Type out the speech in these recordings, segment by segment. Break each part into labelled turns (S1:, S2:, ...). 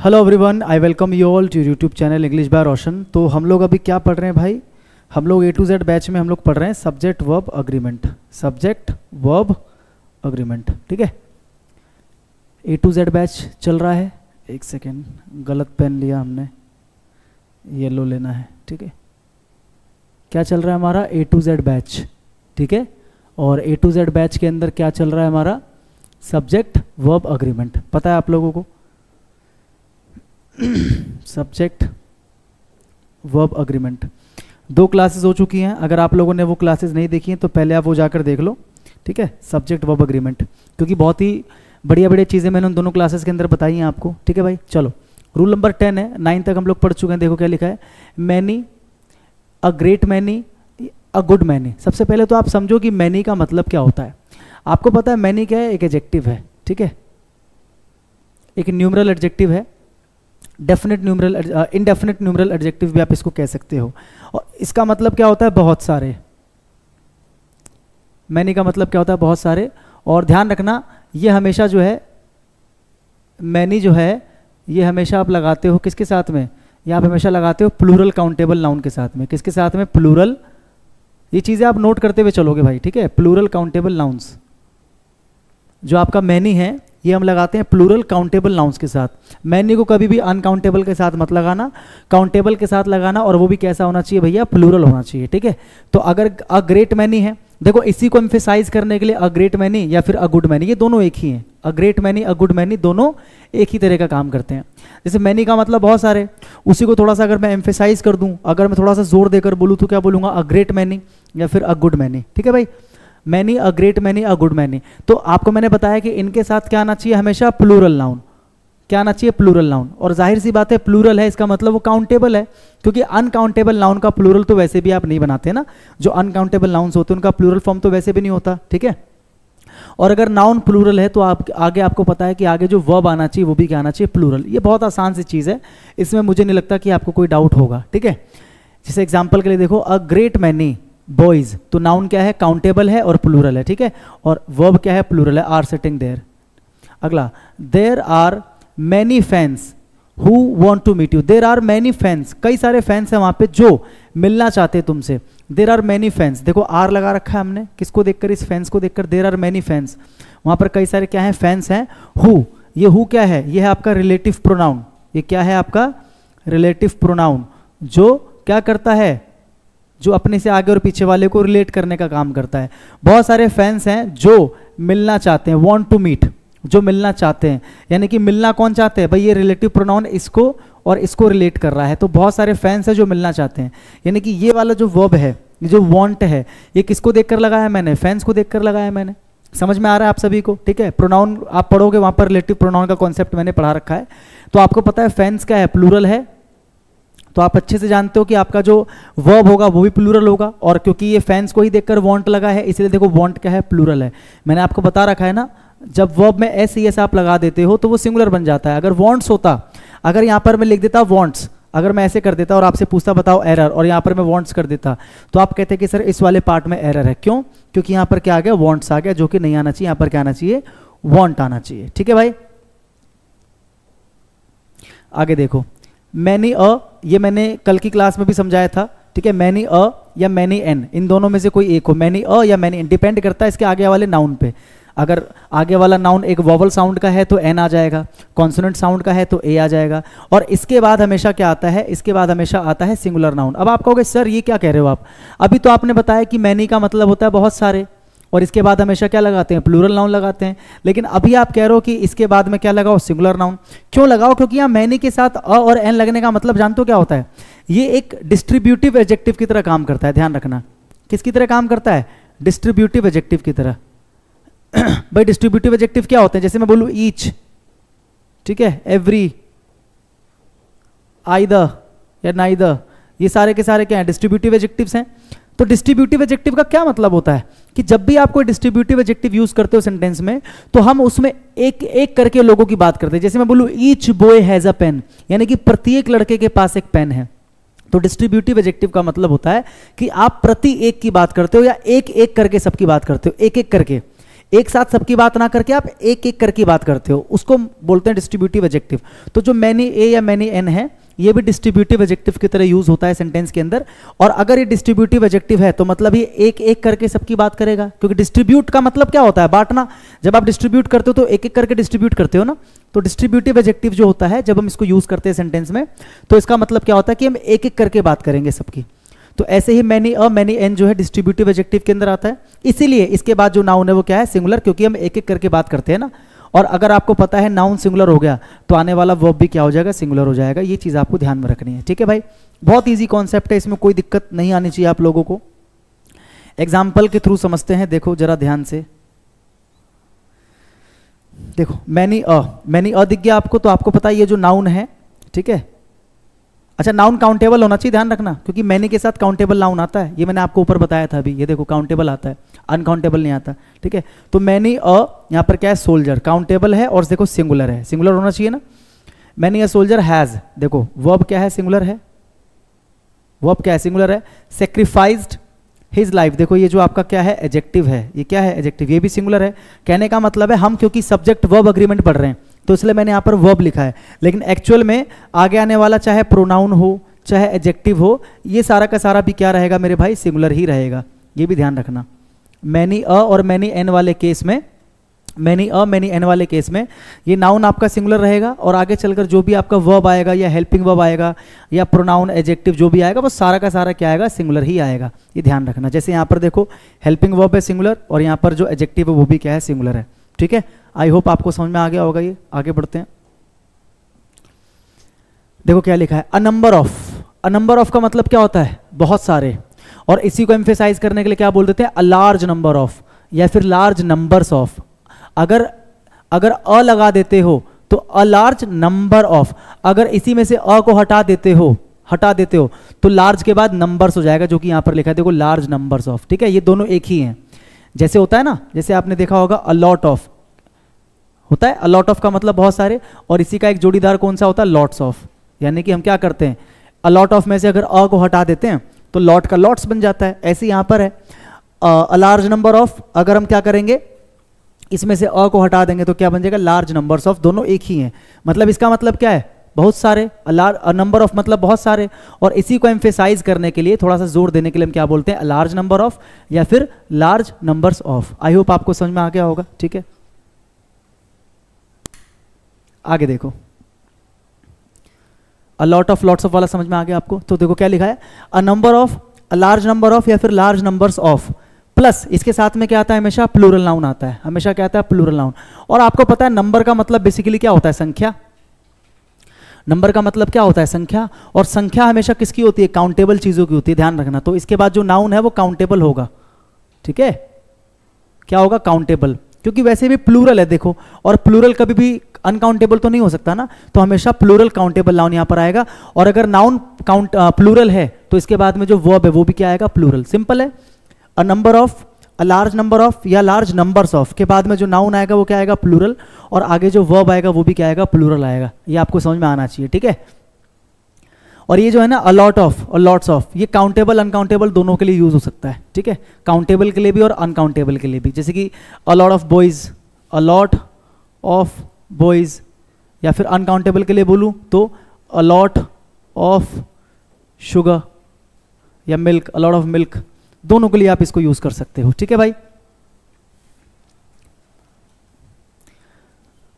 S1: Hello everyone, I welcome you all to YouTube channel English by Roshan. तो हम लोग अभी क्या पढ़ रहे हैं भाई? हम लोग A to Z बैच में हम लोग पढ़ रहे हैं subject verb agreement. Subject verb agreement, ठीक है। A to Z बैच चल रहा है। एक सेकेंड, गलत पेन लिया हमने, येलो लेना है, ठीक है। क्या चल रहा है हमारा? A to Z बैच, ठीक है। और A to Z बैच के अंदर क्या चल रहा है हमारा? Subject verb agreement. पता है आप लोगों को? सब्जेक्ट वर्ब अग्रीमेंट 2 क्लासेस हो चुकी हैं। अगर आप लोगों ने वो क्लासेस नहीं देखी हैं तो पहले आप वो जाकर देख लो, ठीक है। सब्जेक्ट वर्ब अग्रीमेंट, क्योंकि बहुत ही बढ़िया बढ़िया चीज़ें मैंने उन दोनों क्लासेस के अंदर बताई हैं आपको, ठीक है भाई। चलो, रूल नंबर 10 है, 9 तक हम लोग पढ़ चुके हैं। देखो क्या लिखा है, many, a great many, a good many. सबसे पहले तो आप समझो कि मैनी का मतलब क्या होता है। आपको पता है मैनी क्या है? एक एडजेक्टिव है, ठीक है। एक न्यूमरल एडजेक्टिव है, definite numeral, indefinite numeral adjective भी आप इसको कह सकते हो। और इसका मतलब क्या होता है? बहुत सारे। मैनी का मतलब क्या होता है? बहुत सारे। और ध्यान रखना, ये हमेशा जो है मैनी जो है ये हमेशा आप लगाते हो किसके साथ में? यहाँ पे हमेशा लगाते हो प्लूरल काउंटेबल नाउन के साथ में। किसके साथ में? प्लूरल। ये चीज़ें आप नोट करते हुए चलोगे भाई, ठीक है। प्लूरल काउंटेबल नाउन्स, जो आपका मैनी है ये हम लगाते हैं प्लूरल काउंटेबल नाउन्स के साथ। मैनी को कभी भी अनकाउंटेबल के साथ मत लगाना, काउंटेबल के साथ लगाना। और वो भी कैसा होना चाहिए भैया? प्लूरल होना चाहिए, ठीक है। तो अगर अ ग्रेट मैनी है, देखो इसी को एम्फेसाइज करने के लिए अ ग्रेट मैनी या फिर अ गुड मैनी, ये दोनों एक ही हैं। A great many, a good many दोनों एक ही तरह का काम करते हैं। जैसे मैनी का मतलब बहुत सारे, उसी को थोड़ा सा अगर मैं एम्फेसाइज कर दूं, अगर मैं थोड़ा सा जोर देकर बोलूँ तो क्या बोलूँगा? अ ग्रेट मैनी या फिर अ गुड मैनी, ठीक है भाई। Many, a great many, a good many. तो आपको मैंने बताया कि इनके साथ क्या आना चाहिए? हमेशा प्लूरल नाउन। क्या आना चाहिए? Plural noun. और जाहिर सी बात है प्लूरल है, इसका मतलब वो काउंटेबल है, क्योंकि अनकाउंटेबल नाउन का प्लूरल तो वैसे भी आप नहीं बनाते ना। जो अनकाउंटेबल नाउन्स होते हैं उनका प्लूरल फॉर्म तो वैसे भी नहीं होता, ठीक है। और अगर नाउन प्लूरल है तो आप आगे आपको पता है कि आगे जो वर्ब आना चाहिए वो भी क्या आना चाहिए? प्लूरल। ये बहुत आसान सी चीज़ है, इसमें मुझे नहीं लगता कि आपको कोई डाउट होगा, ठीक है। जैसे एग्जाम्पल के लिए देखो, अ ग्रेट मैनी बॉयज, तो नाउन क्या है? काउंटेबल है और प्लूरल है, ठीक है। और वर्ब क्या है? प्लूरल है, आर सिटिंग देयर। अगला, there are many fans who want to meet you. There are many fans, कई सारे फैंस हैं वहां पे जो मिलना चाहते हैं तुमसे। देयर आर मैनी फैंस, देखो आर लगा रखा है हमने, किसको देखकर? इस फैंस को देखकर। देयर आर मैनी फैंस, वहां पर कई सारे क्या है? फैंस हैं। हु, ये हु क्या है? ये है आपका रिलेटिव प्रोनाउन। ये क्या है आपका? रिलेटिव प्रोनाउन, जो क्या करता है? जो अपने से आगे और पीछे वाले को रिलेट करने का काम करता है। बहुत सारे फैंस हैं जो मिलना चाहते हैं, वांट टू मीट, जो मिलना चाहते हैं। यानी कि मिलना कौन चाहते हैं भाई? ये रिलेटिव प्रोनाउन इसको और इसको रिलेट कर रहा है। तो बहुत सारे फैंस हैं जो मिलना चाहते हैं। यानी कि ये वाला जो वर्ब है, जो वांट है, ये किसको देखकर लगाया मैंने? फैंस को देखकर लगाया मैंने। समझ में आ रहा है आप सभी को? ठीक है। प्रोनाउन आप पढ़ोगे वहां पर रिलेटिव प्रोनाउन का कॉन्सेप्ट मैंने पढ़ा रखा है। तो आपको पता है फैंस क्या है? प्लूरल है। तो आप अच्छे से जानते हो कि आपका जो वर्ब होगा वो भी प्लूरल होगा। और क्योंकि ये फैंस को ही देखकर वांट लगा है, इसलिए देखो वांट क्या है? प्लूरल है। मैंने आपको बता रखा है ना, जब वर्ब में एस ई एस आप लगा देते हो तो वो सिंगुलर बन जाता है। अगर वांट्स होता, अगर यहाँ पर मैं लिख देता वांट्स, अगर मैं ऐसे कर देता और आपसे पूछता बताओ एरर, और यहाँ पर मैं वांट्स कर देता, तो आप कहते कि सर इस वाले पार्ट में एरर है। क्यों? क्योंकि यहाँ पर क्या आ गया? वांट्स आ गया, जो कि नहीं आना चाहिए। यहाँ पर क्या आना चाहिए? वांट आना चाहिए, ठीक है भाई। आगे देखो, मैनी अ, ये मैंने कल की क्लास में भी समझाया था, ठीक है। मैनी अ या मैनी एन, इन दोनों में से कोई एक हो। मैनी अ या मैनी एन डिपेंड करता है इसके आगे वाले नाउन पे। अगर आगे वाला नाउन एक वोवल साउंड का है तो एन आ जाएगा, कॉन्सोनेंट साउंड का है तो ए आ जाएगा। और इसके बाद हमेशा क्या आता है? इसके बाद हमेशा आता है सिंगुलर नाउन। अब आप कहोगे सर ये क्या कह रहे हो आप? अभी तो आपने बताया कि मैनी का मतलब होता है बहुत सारे, और इसके बाद हमेशा क्या लगाते हैं? प्लूरल नाउन लगाते हैं। लेकिन अभी आप कह रहे हो कि इसके बाद में क्या लगाओ? Singular noun. क्यों लगाओ? क्योंकि यहाँ मैनी के साथ अ और एन लगने का मतलब जानते हो क्या होता है? ये एक डिस्ट्रीब्यूटिव एडजेक्टिव की तरह काम करता है। ध्यान रखना, किसकी तरह काम करता है? डिस्ट्रीब्यूटिव एडजेक्टिव की तरह। भाई डिस्ट्रीब्यूटिव एडजेक्टिव क्या होते हैं? जैसे मैं बोलूँ ईच, ठीक है, एवरी, आइदर या नाइदर, ये सारे के सारे क्या है? डिस्ट्रीब्यूटिव एडजेक्टिव्स हैं। तो डिस्ट्रीब्यूटिव एडजेक्टिव का क्या मतलब होता है कि जब भी आप कोई डिस्ट्रीब्यूटिव एडजेक्टिव यूज करते हो सेंटेंस में, तो हम उसमें एक एक करके लोगों की बात करते हैं। जैसे मैं बोलूँ each boy has a pen, यानी कि प्रत्येक लड़के के पास एक पेन है। तो डिस्ट्रीब्यूटिव एडजेक्टिव का मतलब होता है कि आप प्रति एक की बात करते हो, या एक एक करके सबकी बात करते हो। एक एक करके एक साथ सबकी बात ना करके आप एक एक करके बात करते हो, उसको बोलते हैं डिस्ट्रीब्यूटिव एडजेक्टिव। तो जो मैनी ए या मैनी एन है ये भी डिस्ट्रीब्यूटिव एडजेक्टिव की तरह यूज होता है सेंटेंस के अंदर। और अगर ये डिस्ट्रीब्यूटिव एडजेक्टिव है तो मतलब ये एक एक करके सबकी बात करेगा, क्योंकि डिस्ट्रीब्यूट का मतलब क्या होता है, बांटना। जब आप डिस्ट्रीब्यूट करते हो तो एक एक करके डिस्ट्रीब्यूट करते हो ना। तो डिस्ट्रीब्यूटिव एडजेक्टिव जो होता है जब हम इसको यूज करते हैं सेंटेंस में, तो इसका मतलब क्या होता है कि हम एक एक करके बात करेंगे सबकी। तो ऐसे ही मैनी अ मैनी एन जो है डिस्ट्रीब्यूटिव एडजेक्टिव के अंदर आता है। इसीलिए इसके बाद जो नाउन है वो क्या है, सिंगुलर, क्योंकि हम एक एक करके बात करते हैं ना। और अगर आपको पता है नाउन सिंगुलर हो गया तो आने वाला वर्ब भी क्या हो जाएगा, सिंगुलर हो जाएगा। ये चीज़ आपको ध्यान में रखनी है, ठीक है भाई। बहुत इजी कॉन्सेप्ट है, इसमें कोई दिक्कत नहीं आनी चाहिए आप लोगों को। एग्जाम्पल के थ्रू समझते हैं, देखो जरा ध्यान से। देखो मैनी अ दिख गया आपको, तो आपको पता है ये जो नाउन है, ठीक है। अच्छा, नाउन काउंटेबल होना चाहिए, ध्यान रखना, क्योंकि मैनी के साथ काउंटेबल नाउन आता है। ये मैंने आपको ऊपर बताया था अभी, ये देखो काउंटेबल आता है, अनकाउंटेबल नहीं आता, ठीक है। तो मैनी अ यहाँ पर क्या है, सोल्जर, काउंटेबल है और देखो सिंगुलर है, सिंगुलर होना चाहिए ना। मैनी अ सोल्जर हैज, देखो वर्ब क्या है, सिंगुलर है, वर्ब क्या है, सिंगुलर है। सेक्रीफाइज्ड हिज लाइफ, देखो ये जो आपका क्या है, एडजेक्टिव है, ये क्या है, एडजेक्टिव, ये भी सिंगुलर है। कहने का मतलब है हम क्योंकि सब्जेक्ट वर्ब अग्रीमेंट पढ़ रहे हैं तो इसलिए मैंने यहाँ पर वर्ब लिखा है, लेकिन एक्चुअल में आगे आने वाला चाहे प्रोनाउन हो चाहे एडजेक्टिव हो, ये सारा का सारा भी क्या रहेगा मेरे भाई, सिंगुलर ही रहेगा। ये भी ध्यान रखना। मैनी अ और मैनी एन वाले केस में, मैनी अ मैनी एन वाले केस में ये नाउन आपका सिंगुलर रहेगा, और आगे चलकर जो भी आपका वर्ब आएगा या हेल्पिंग वर्ब आएगा या प्रोनाउन एडजेक्टिव जो भी आएगा वो सारा का सारा क्या आएगा, सिंगुलर ही आएगा। ये ध्यान रखना। जैसे यहाँ पर देखो हेल्पिंग वर्ब है सिंगुलर, और यहाँ पर जो एडजेक्टिव है वो भी क्या है, सिंगुलर है, ठीक है। आई होप आपको समझ में आ गया होगा ये। आगे बढ़ते हैं, देखो क्या लिखा है, अ number of. A number of का मतलब क्या होता है, बहुत सारे, और इसी को एम्फेसाइज करने के लिए क्या बोल देते हैं, अ लार्ज नंबर ऑफ या फिर लार्ज नंबर्स ऑफ। अगर अ लगा देते हो तो अ लार्ज नंबर ऑफ, अगर इसी में से अ को हटा देते हो तो लार्ज के बाद नंबर्स हो जाएगा, जो कि यहां पर लिखा है देखो, लार्ज नंबर्स ऑफ, ठीक है। ये दोनों एक ही हैं। जैसे होता है ना, जैसे आपने देखा होगा अ लॉट ऑफ होता है, अ लॉट ऑफ का मतलब बहुत सारे, और इसी का एक जोड़ीदार कौन सा होता है, लॉट्स ऑफ। यानी कि हम क्या करते हैं, अ लॉट ऑफ में से अगर अ को हटा देते हैं तो लॉट का लॉट्स बन जाता है। ऐसे यहां पर है अ लार्ज नंबर ऑफ, अगर हम क्या करेंगे, इसमें से अ को हटा देंगे तो क्या बन जाएगा, लार्ज नंबर्स ऑफ। दोनों एक ही हैं, मतलब इसका मतलब क्या है, बहुत सारे। अ नंबर ऑफ मतलब बहुत सारे, और इसी को एम्फेसाइज करने के लिए, थोड़ा सा जोर देने के लिए हम क्या बोलते हैं, लार्ज नंबर ऑफ या फिर large numbers of. I hope आपको समझ में आ गया होगा, ठीक है। आगे देखो, a lot of lots of वाला समझ में आ गया आपको। तो देखो क्या लिखा है, अ number of, a large number of या फिर लार्ज नंबर्स ऑफ, प्लस इसके साथ में क्या आता है, हमेशा प्लूरल नाउन आता है, हमेशा क्या आता है, प्लूरल नाउन। और आपको पता है नंबर का मतलब बेसिकली क्या होता है, संख्या। नंबर का मतलब क्या होता है, संख्या। और संख्या हमेशा किसकी होती है, काउंटेबल चीजों की होती है, ध्यान रखना। तो इसके बाद जो नाउन है वो काउंटेबल होगा, ठीक है। क्या होगा, काउंटेबल, क्योंकि वैसे भी प्लूरल है देखो, और प्लूरल कभी भी अनकाउंटेबल तो नहीं हो सकता ना, तो हमेशा प्लूरल काउंटेबल नाउन यहां पर आएगा। और अगर नाउन प्लूरल है तो इसके बाद में जो वर्ब है वो भी क्या आएगा, प्लूरल। सिंपल है। अ number of, a large number of या लार्ज नंबर्स ऑफ के बाद में जो नाउन आएगा वो क्या आएगा, प्लूरल, और आगे जो वर्ब आएगा वो भी क्या आएगा, प्लूरल आएगा। ये आपको समझ में आना चाहिए, ठीक है। और ये जो है ना, अ लॉट ऑफ और लॉट्स ऑफ, ये काउंटेबल अनकाउंटेबल दोनों के लिए यूज हो सकता है, ठीक है। काउंटेबल के लिए भी और अनकाउंटेबल के लिए भी। जैसे कि a lot of boys, a lot of boys, या फिर अनकाउंटेबल के लिए बोलूं तो अ लॉट ऑफ शुगर या milk, a lot of milk, दोनों के लिए आप इसको यूज कर सकते हो, ठीक है भाई।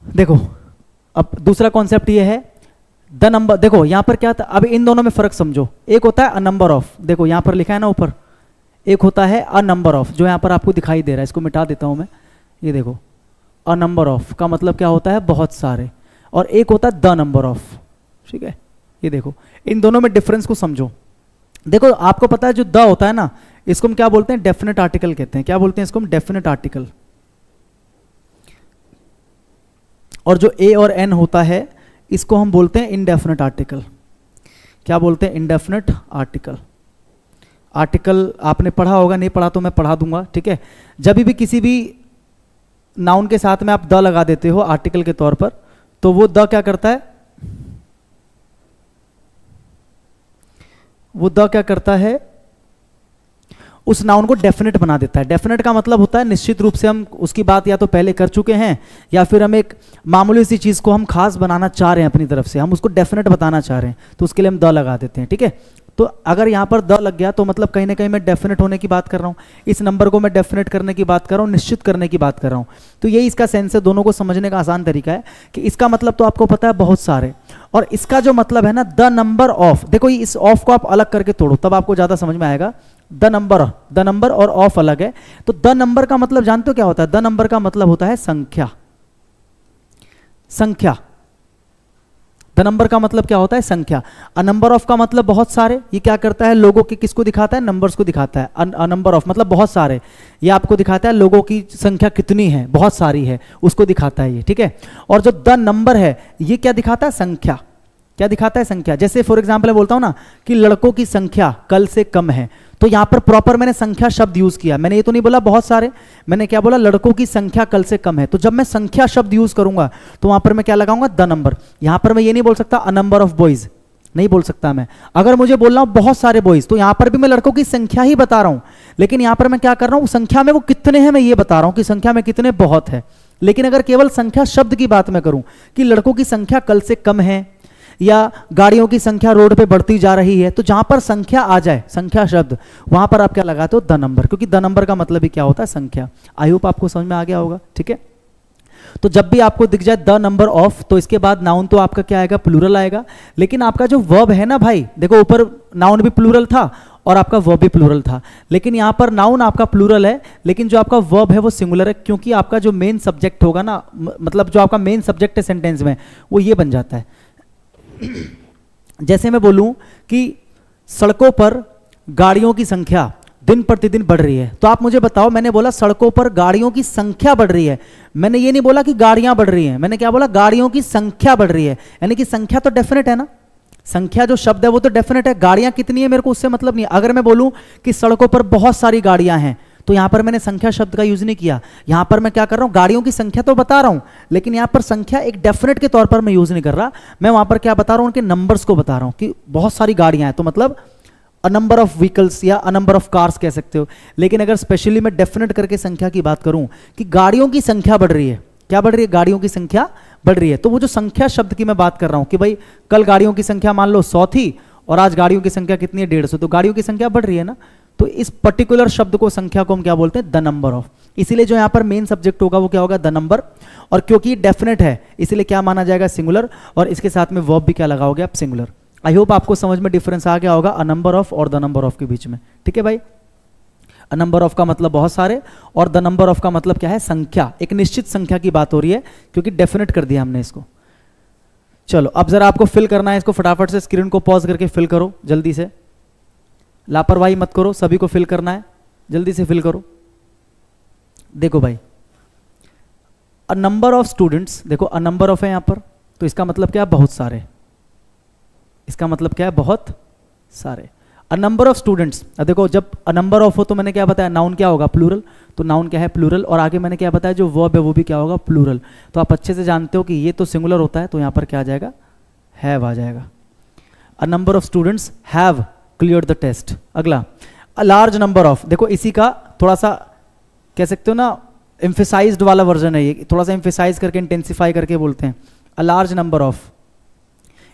S1: देखो अब दूसरा कॉन्सेप्ट ये है, द नंबर। देखो यहां पर क्या था, अब इन दोनों में फर्क समझो। एक होता है अ नंबर ऑफ, देखो यहां पर लिखा है ना ऊपर, एक होता है अ नंबर ऑफ, जो यहां पर आपको दिखाई दे रहा है, इसको मिटा देता हूं मैं। ये देखो, अ नंबर ऑफ का मतलब क्या होता है, बहुत सारे, और एक होता है द नंबर ऑफ, ठीक है। ये देखो, इन दोनों में डिफरेंस को समझो। देखो आपको पता है जो द होता है ना, इसको हम क्या बोलते हैं, डेफिनेट आर्टिकल कहते हैं। क्या बोलते हैं इसको हम, डेफिनेट आर्टिकल। और जो ए और एन होता है इसको हम बोलते हैं इनडेफिनेट आर्टिकल। क्या बोलते हैं, इनडेफिनेट आर्टिकल। आर्टिकल आपने पढ़ा होगा, नहीं पढ़ा तो मैं पढ़ा दूंगा, ठीक है। जब भी किसी भी नाउन के साथ में आप द लगा देते हो आर्टिकल के तौर पर, तो वो द क्या करता है, वो द क्या करता है, उस नाउन को डेफिनेट बना देता है। डेफिनेट का मतलब होता है निश्चित रूप से हम उसकी बात या तो पहले कर चुके हैं, या फिर हम एक मामूली सी चीज़ को हम खास बनाना चाह रहे हैं अपनी तरफ से, हम उसको डेफिनेट बताना चाह रहे हैं, तो उसके लिए हम द लगा देते हैं। ठीक है, तो अगर यहाँ पर द लग गया तो मतलब कहीं ना कहीं मैं डेफिनेट होने की बात कर रहा हूँ, इस नंबर को मैं डेफिनेट करने की बात कर रहा हूँ, निश्चित करने की बात कर रहा हूँ। तो यही इसका सेंस है, दोनों को समझने का आसान तरीका है कि इसका मतलब तो आपको पता है बहुत सारे, और इसका जो मतलब है ना द नंबर ऑफ, देखो इस ऑफ को आप अलग करके तोड़ो तब आपको ज़्यादा समझ में आएगा। द नंबर और ऑफ अलग है। तो द नंबर का मतलब जानते हो क्या होता है? द नंबर का मतलब होता है संख्या। संख्या, द नंबर का मतलब क्या होता है? संख्या। अ नंबर ऑफ का मतलब बहुत सारे, ये क्या करता है? लोगों के किसको दिखाता है? नंबर्स को दिखाता है। अ नंबर ऑफ मतलब बहुत सारे, ये आपको दिखाता है लोगों की संख्या कितनी है, बहुत सारी है, उसको दिखाता है ये। ठीक है, और जो द नंबर है ये क्या दिखाता है? संख्या। क्या दिखाता है? संख्या। जैसे फॉर एग्जाम्पल मैं बोलता हूं ना कि लड़कों की संख्या कल से कम है, तो यहां पर प्रॉपर मैंने संख्या शब्द यूज किया, मैंने ये तो नहीं बोला बहुत सारे, मैंने क्या बोला? लड़कों की संख्या कल से कम है। तो जब मैं संख्या शब्द यूज करूंगा तो वहां पर मैं क्या लगाऊंगा? The number. यहां पर मैं ये नहीं बोल सकता अ नंबर ऑफ बॉयज, नहीं बोल सकता मैं। अगर मुझे बोलना हो बहुत सारे बॉयज, तो यहां पर भी मैं लड़कों की संख्या ही बता रहा हूं, लेकिन यहां पर मैं क्या कर रहा हूं? संख्या में वो कितने हैं मैं ये बता रहा हूं कि संख्या में कितने बहुत है। लेकिन अगर केवल संख्या शब्द की बात मैं करूं कि लड़कों की संख्या कल से कम है, या गाड़ियों की संख्या रोड पे बढ़ती जा रही है, तो जहां पर संख्या आ जाए, संख्या शब्द, वहां पर आप क्या लगाते हो? द नंबर, क्योंकि द नंबर का मतलब ही क्या होता है? संख्या। आई होप आपको समझ में आ गया होगा। ठीक है, तो जब भी आपको दिख जाए द नंबर ऑफ, तो इसके बाद नाउन तो आपका क्या आएगा? प्लूरल आएगा। लेकिन आपका जो वर्ब है ना भाई, देखो ऊपर नाउन भी प्लूरल था और आपका वर्ब भी प्लूरल था, लेकिन यहां पर नाउन आपका प्लूरल है, लेकिन जो आपका वर्ब है वो सिंगुलर है, क्योंकि आपका जो मेन सब्जेक्ट होगा ना, मतलब जो आपका मेन सब्जेक्ट है सेंटेंस में, वो ये बन जाता है। जैसे मैं बोलूं कि सड़कों पर गाड़ियों की संख्या दिन प्रतिदिन बढ़ रही है, तो आप मुझे बताओ, मैंने बोला सड़कों पर गाड़ियों की संख्या बढ़ रही है, मैंने ये नहीं बोला कि गाड़ियां बढ़ रही हैं, मैंने क्या बोला? गाड़ियों की संख्या बढ़ रही है, यानी कि संख्या तो डेफिनेट है ना, संख्या जो शब्द है वो तो डेफिनेट है। गाड़ियां कितनी है मेरे को उससे मतलब नहीं है। अगर मैं बोलूं कि सड़कों पर बहुत सारी गाड़ियां हैं, तो यहां पर मैंने संख्या शब्द का यूज नहीं किया, यहां पर मैं क्या कर रहा हूं? गाड़ियों की संख्या तो बता रहा हूं, लेकिन यहां पर संख्या एक डेफिनेट के तौर पर मैं यूज नहीं कर रहा, मैं वहां पर क्या बता रहा हूं? उनके नंबर्स को बता रहा हूं कि बहुत सारी गाड़ियां हैं, तो मतलब अ नंबर ऑफ व्हीकल्स या अ नंबर ऑफ कार्स कह सकते हो। लेकिन अगर स्पेशली मैं डेफिनेट करके संख्या की बात करूं कि गाड़ियों की संख्या बढ़ रही है, क्या बढ़ रही है? गाड़ियों की संख्या बढ़ रही है, तो वो जो संख्या शब्द की मैं बात कर रहा हूं कि भाई कल गाड़ियों की संख्या मान लो 100 थी और आज गाड़ियों की संख्या कितनी है? 150, तो गाड़ियों की संख्या बढ़ रही है ना, तो इस पर्टिकुलर शब्द को, संख्या को हम क्या बोलते हैं? The number of. इसीलिए जो यहां पर मेन सब्जेक्ट होगा वो क्या होगा? द नंबर, और क्योंकि डेफिनेट है इसलिए क्या माना जाएगा? सिंगुलर, और इसके साथ में वर्ब भी क्या लगाओगे आप? सिंगुलर। आई होप आपको समझ में डिफरेंस आ गया होगा अ नंबर ऑफ और द नंबर ऑफ के बीच में। ठीक है भाई, अ नंबर ऑफ का मतलब बहुत सारे, और द नंबर ऑफ का मतलब क्या है? संख्या, एक निश्चित संख्या की बात हो रही है, क्योंकि डेफिनेट कर दिया हमने इसको। चलो अब जरा आपको फिल करना है इसको, फटाफट से स्क्रीन को पॉज करके फिल करो जल्दी से, लापरवाही मत करो, सभी को फिल करना है, जल्दी से फिल करो। देखो भाई, अ नंबर ऑफ स्टूडेंट्स, देखो अ नंबर ऑफ है यहां पर, तो इसका मतलब क्या है? बहुत सारे। इसका मतलब क्या है? बहुत सारे। अ नंबर ऑफ स्टूडेंट्स, देखो जब अ नंबर ऑफ हो तो मैंने क्या बताया? नाउन क्या होगा? प्लूरल। तो नाउन क्या है? प्लूरल। और आगे मैंने क्या बताया? जो वर्ब है वो भी क्या होगा? प्लूरल। तो आप अच्छे से जानते हो कि ये तो सिंगुलर होता है, तो यहां पर क्या आ जाएगा? हैव आ जाएगा। A number of students have clear the test. अगला, अ लार्ज नंबर ऑफ, देखो इसी का थोड़ा सा कह सकते हो ना एम्फेसाइज्ड वाला वर्जन है ये, थोड़ा सा एम्फेसाइज करके इंटेंसिफाई करके बोलते हैं। अ लार्ज नंबर ऑफ,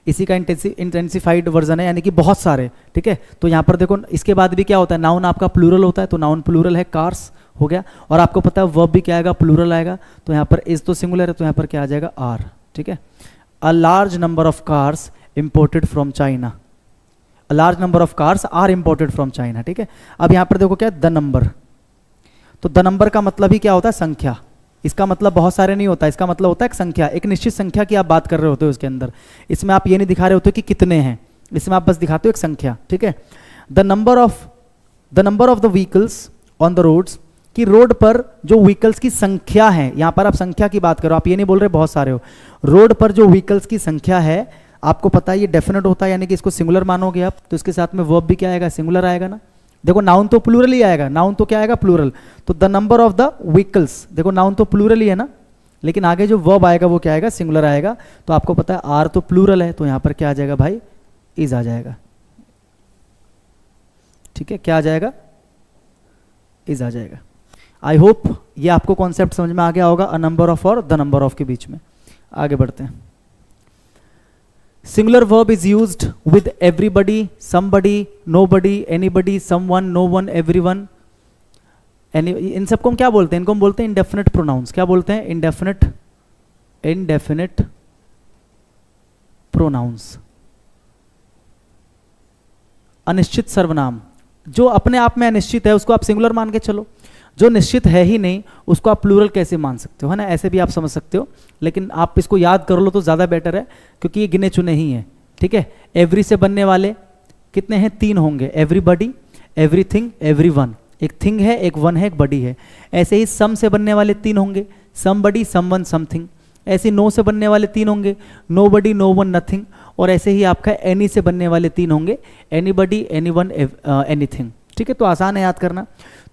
S1: इसी का इंटेंसिफाइड वर्जन है, यानी कि बहुत सारे। ठीक है, तो यहां पर देखो इसके बाद भी क्या होता है? नाउन आपका प्लूरल होता है, तो नाउन प्लूरल है, कार्स हो गया, और आपको पता है वर्ब भी क्या आएगा? प्लूरल आएगा। तो यहां पर इज तो सिंगुलर है, तो यहां पर क्या आ जाएगा? आर। ठीक है, a large number of cars imported from China. A large number of cars are imported from China. ठीक है, अब यहां पर देखो क्या है? The number. तो द नंबर का मतलब ही क्या होता है? संख्या। इसका मतलब बहुत सारे नहीं होता, इसका मतलब होता है एक संख्या, एक निश्चित संख्या की आप बात कर रहे होते हो इसके अंदर। इसमें आप ये नहीं दिखा रहे होते कि कितने हैं, इसमें आप बस दिखाते हो एक संख्या। ठीक है, the number of the vehicles on the roads, कि रोड पर जो व्हीकल्स की संख्या है, यहां पर आप संख्या की बात करो, आप ये नहीं बोल रहे बहुत सारे हो। रोड पर जो व्हीकल्स की संख्या है, आपको पता है ये डेफिनेट होता है, यानी कि इसको सिंगुलर मानोगे आप, तो इसके साथ में वर्ब भी क्या आएगा? सिंगुलर आएगा ना। देखो नाउन तो प्लूरल ही आएगा, नाउन तो क्या आएगा? प्लूरल। तो the number of the vehicles, देखो नाउन तो प्लूरल ही है ना, लेकिन आगे जो वर्ब आएगा वो क्या आएगा? सिंगुलर आएगा। तो आपको पता है आर तो प्लूरल है, तो यहां पर क्या आ जाएगा भाई? इज आ जाएगा। ठीक है, क्या आ जाएगा? इज आ जाएगा। आई होप ये आपको कॉन्सेप्ट समझ में आ गया होगा, अ नंबर ऑफ और द नंबर ऑफ के बीच में। आगे बढ़ते हैं। Singular verb is used with everybody, somebody, nobody, anybody, someone, no one, everyone. इन सबको हम क्या बोलते हैं? इनको हम बोलते हैं इंडेफिनिट प्रोनाउंस। क्या बोलते हैं? Indefinite pronouns. अनिश्चित सर्वनाम, जो अपने आप में अनिश्चित है उसको आप सिंगुलर मान के चलो, जो निश्चित है ही नहीं उसको आप प्लूरल कैसे मान सकते हो, है ना? ऐसे भी आप समझ सकते हो, लेकिन आप इसको याद कर लो तो ज़्यादा बेटर है, क्योंकि ये गिने चुने ही हैं, ठीक है। एवरी से बनने वाले कितने हैं? 3 होंगे। Everybody, everything, everyone. एक थिंग है, एक वन है, एक बडी है। ऐसे ही सम से बनने वाले 3 होंगे। Somebody, someone, something. ऐसे नो से बनने वाले 3 होंगे। Nobody, no one, nothing. और ऐसे ही आपका एनी से बनने वाले 3 होंगे। Anybody, anyone, anything. ठीक है, तो आसान है याद करना।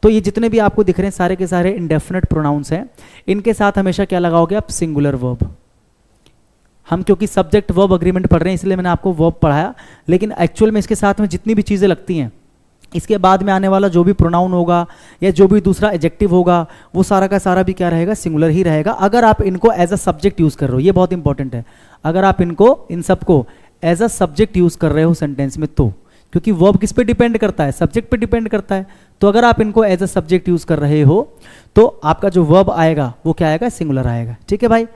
S1: तो ये जितने भी आपको दिख रहे हैं सारे के सारे इंडेफिनिट प्रोनाउंस हैं। इनके साथ हमेशा क्या लगाओगे आप? Singular verb. हम क्योंकि सब्जेक्ट वर्ब अग्रीमेंट पढ़ रहे हैं इसलिए मैंने आपको वर्ब पढ़ाया, लेकिन एक्चुअल में इसके साथ में जितनी भी चीज़ें लगती हैं, इसके बाद में आने वाला जो भी प्रोनाउन होगा या जो भी दूसरा एडजेक्टिव होगा, वो सारा का सारा भी क्या रहेगा? सिंगुलर ही रहेगा, अगर आप इनको एज अ सब्जेक्ट यूज़ कर रहे हो। ये बहुत इंपॉर्टेंट है, अगर आप इनको इन सबको एज अ सब्जेक्ट यूज़ कर रहे हो सेंटेंस में तो, क्योंकि वर्ब किस पे डिपेंड करता है? सब्जेक्ट पे डिपेंड करता है। तो अगर आप इनको एज अ सब्जेक्ट यूज़ कर रहे हो तो आपका जो वर्ब आएगा वो क्या आएगा? सिंगुलर आएगा। ठीक है भाई।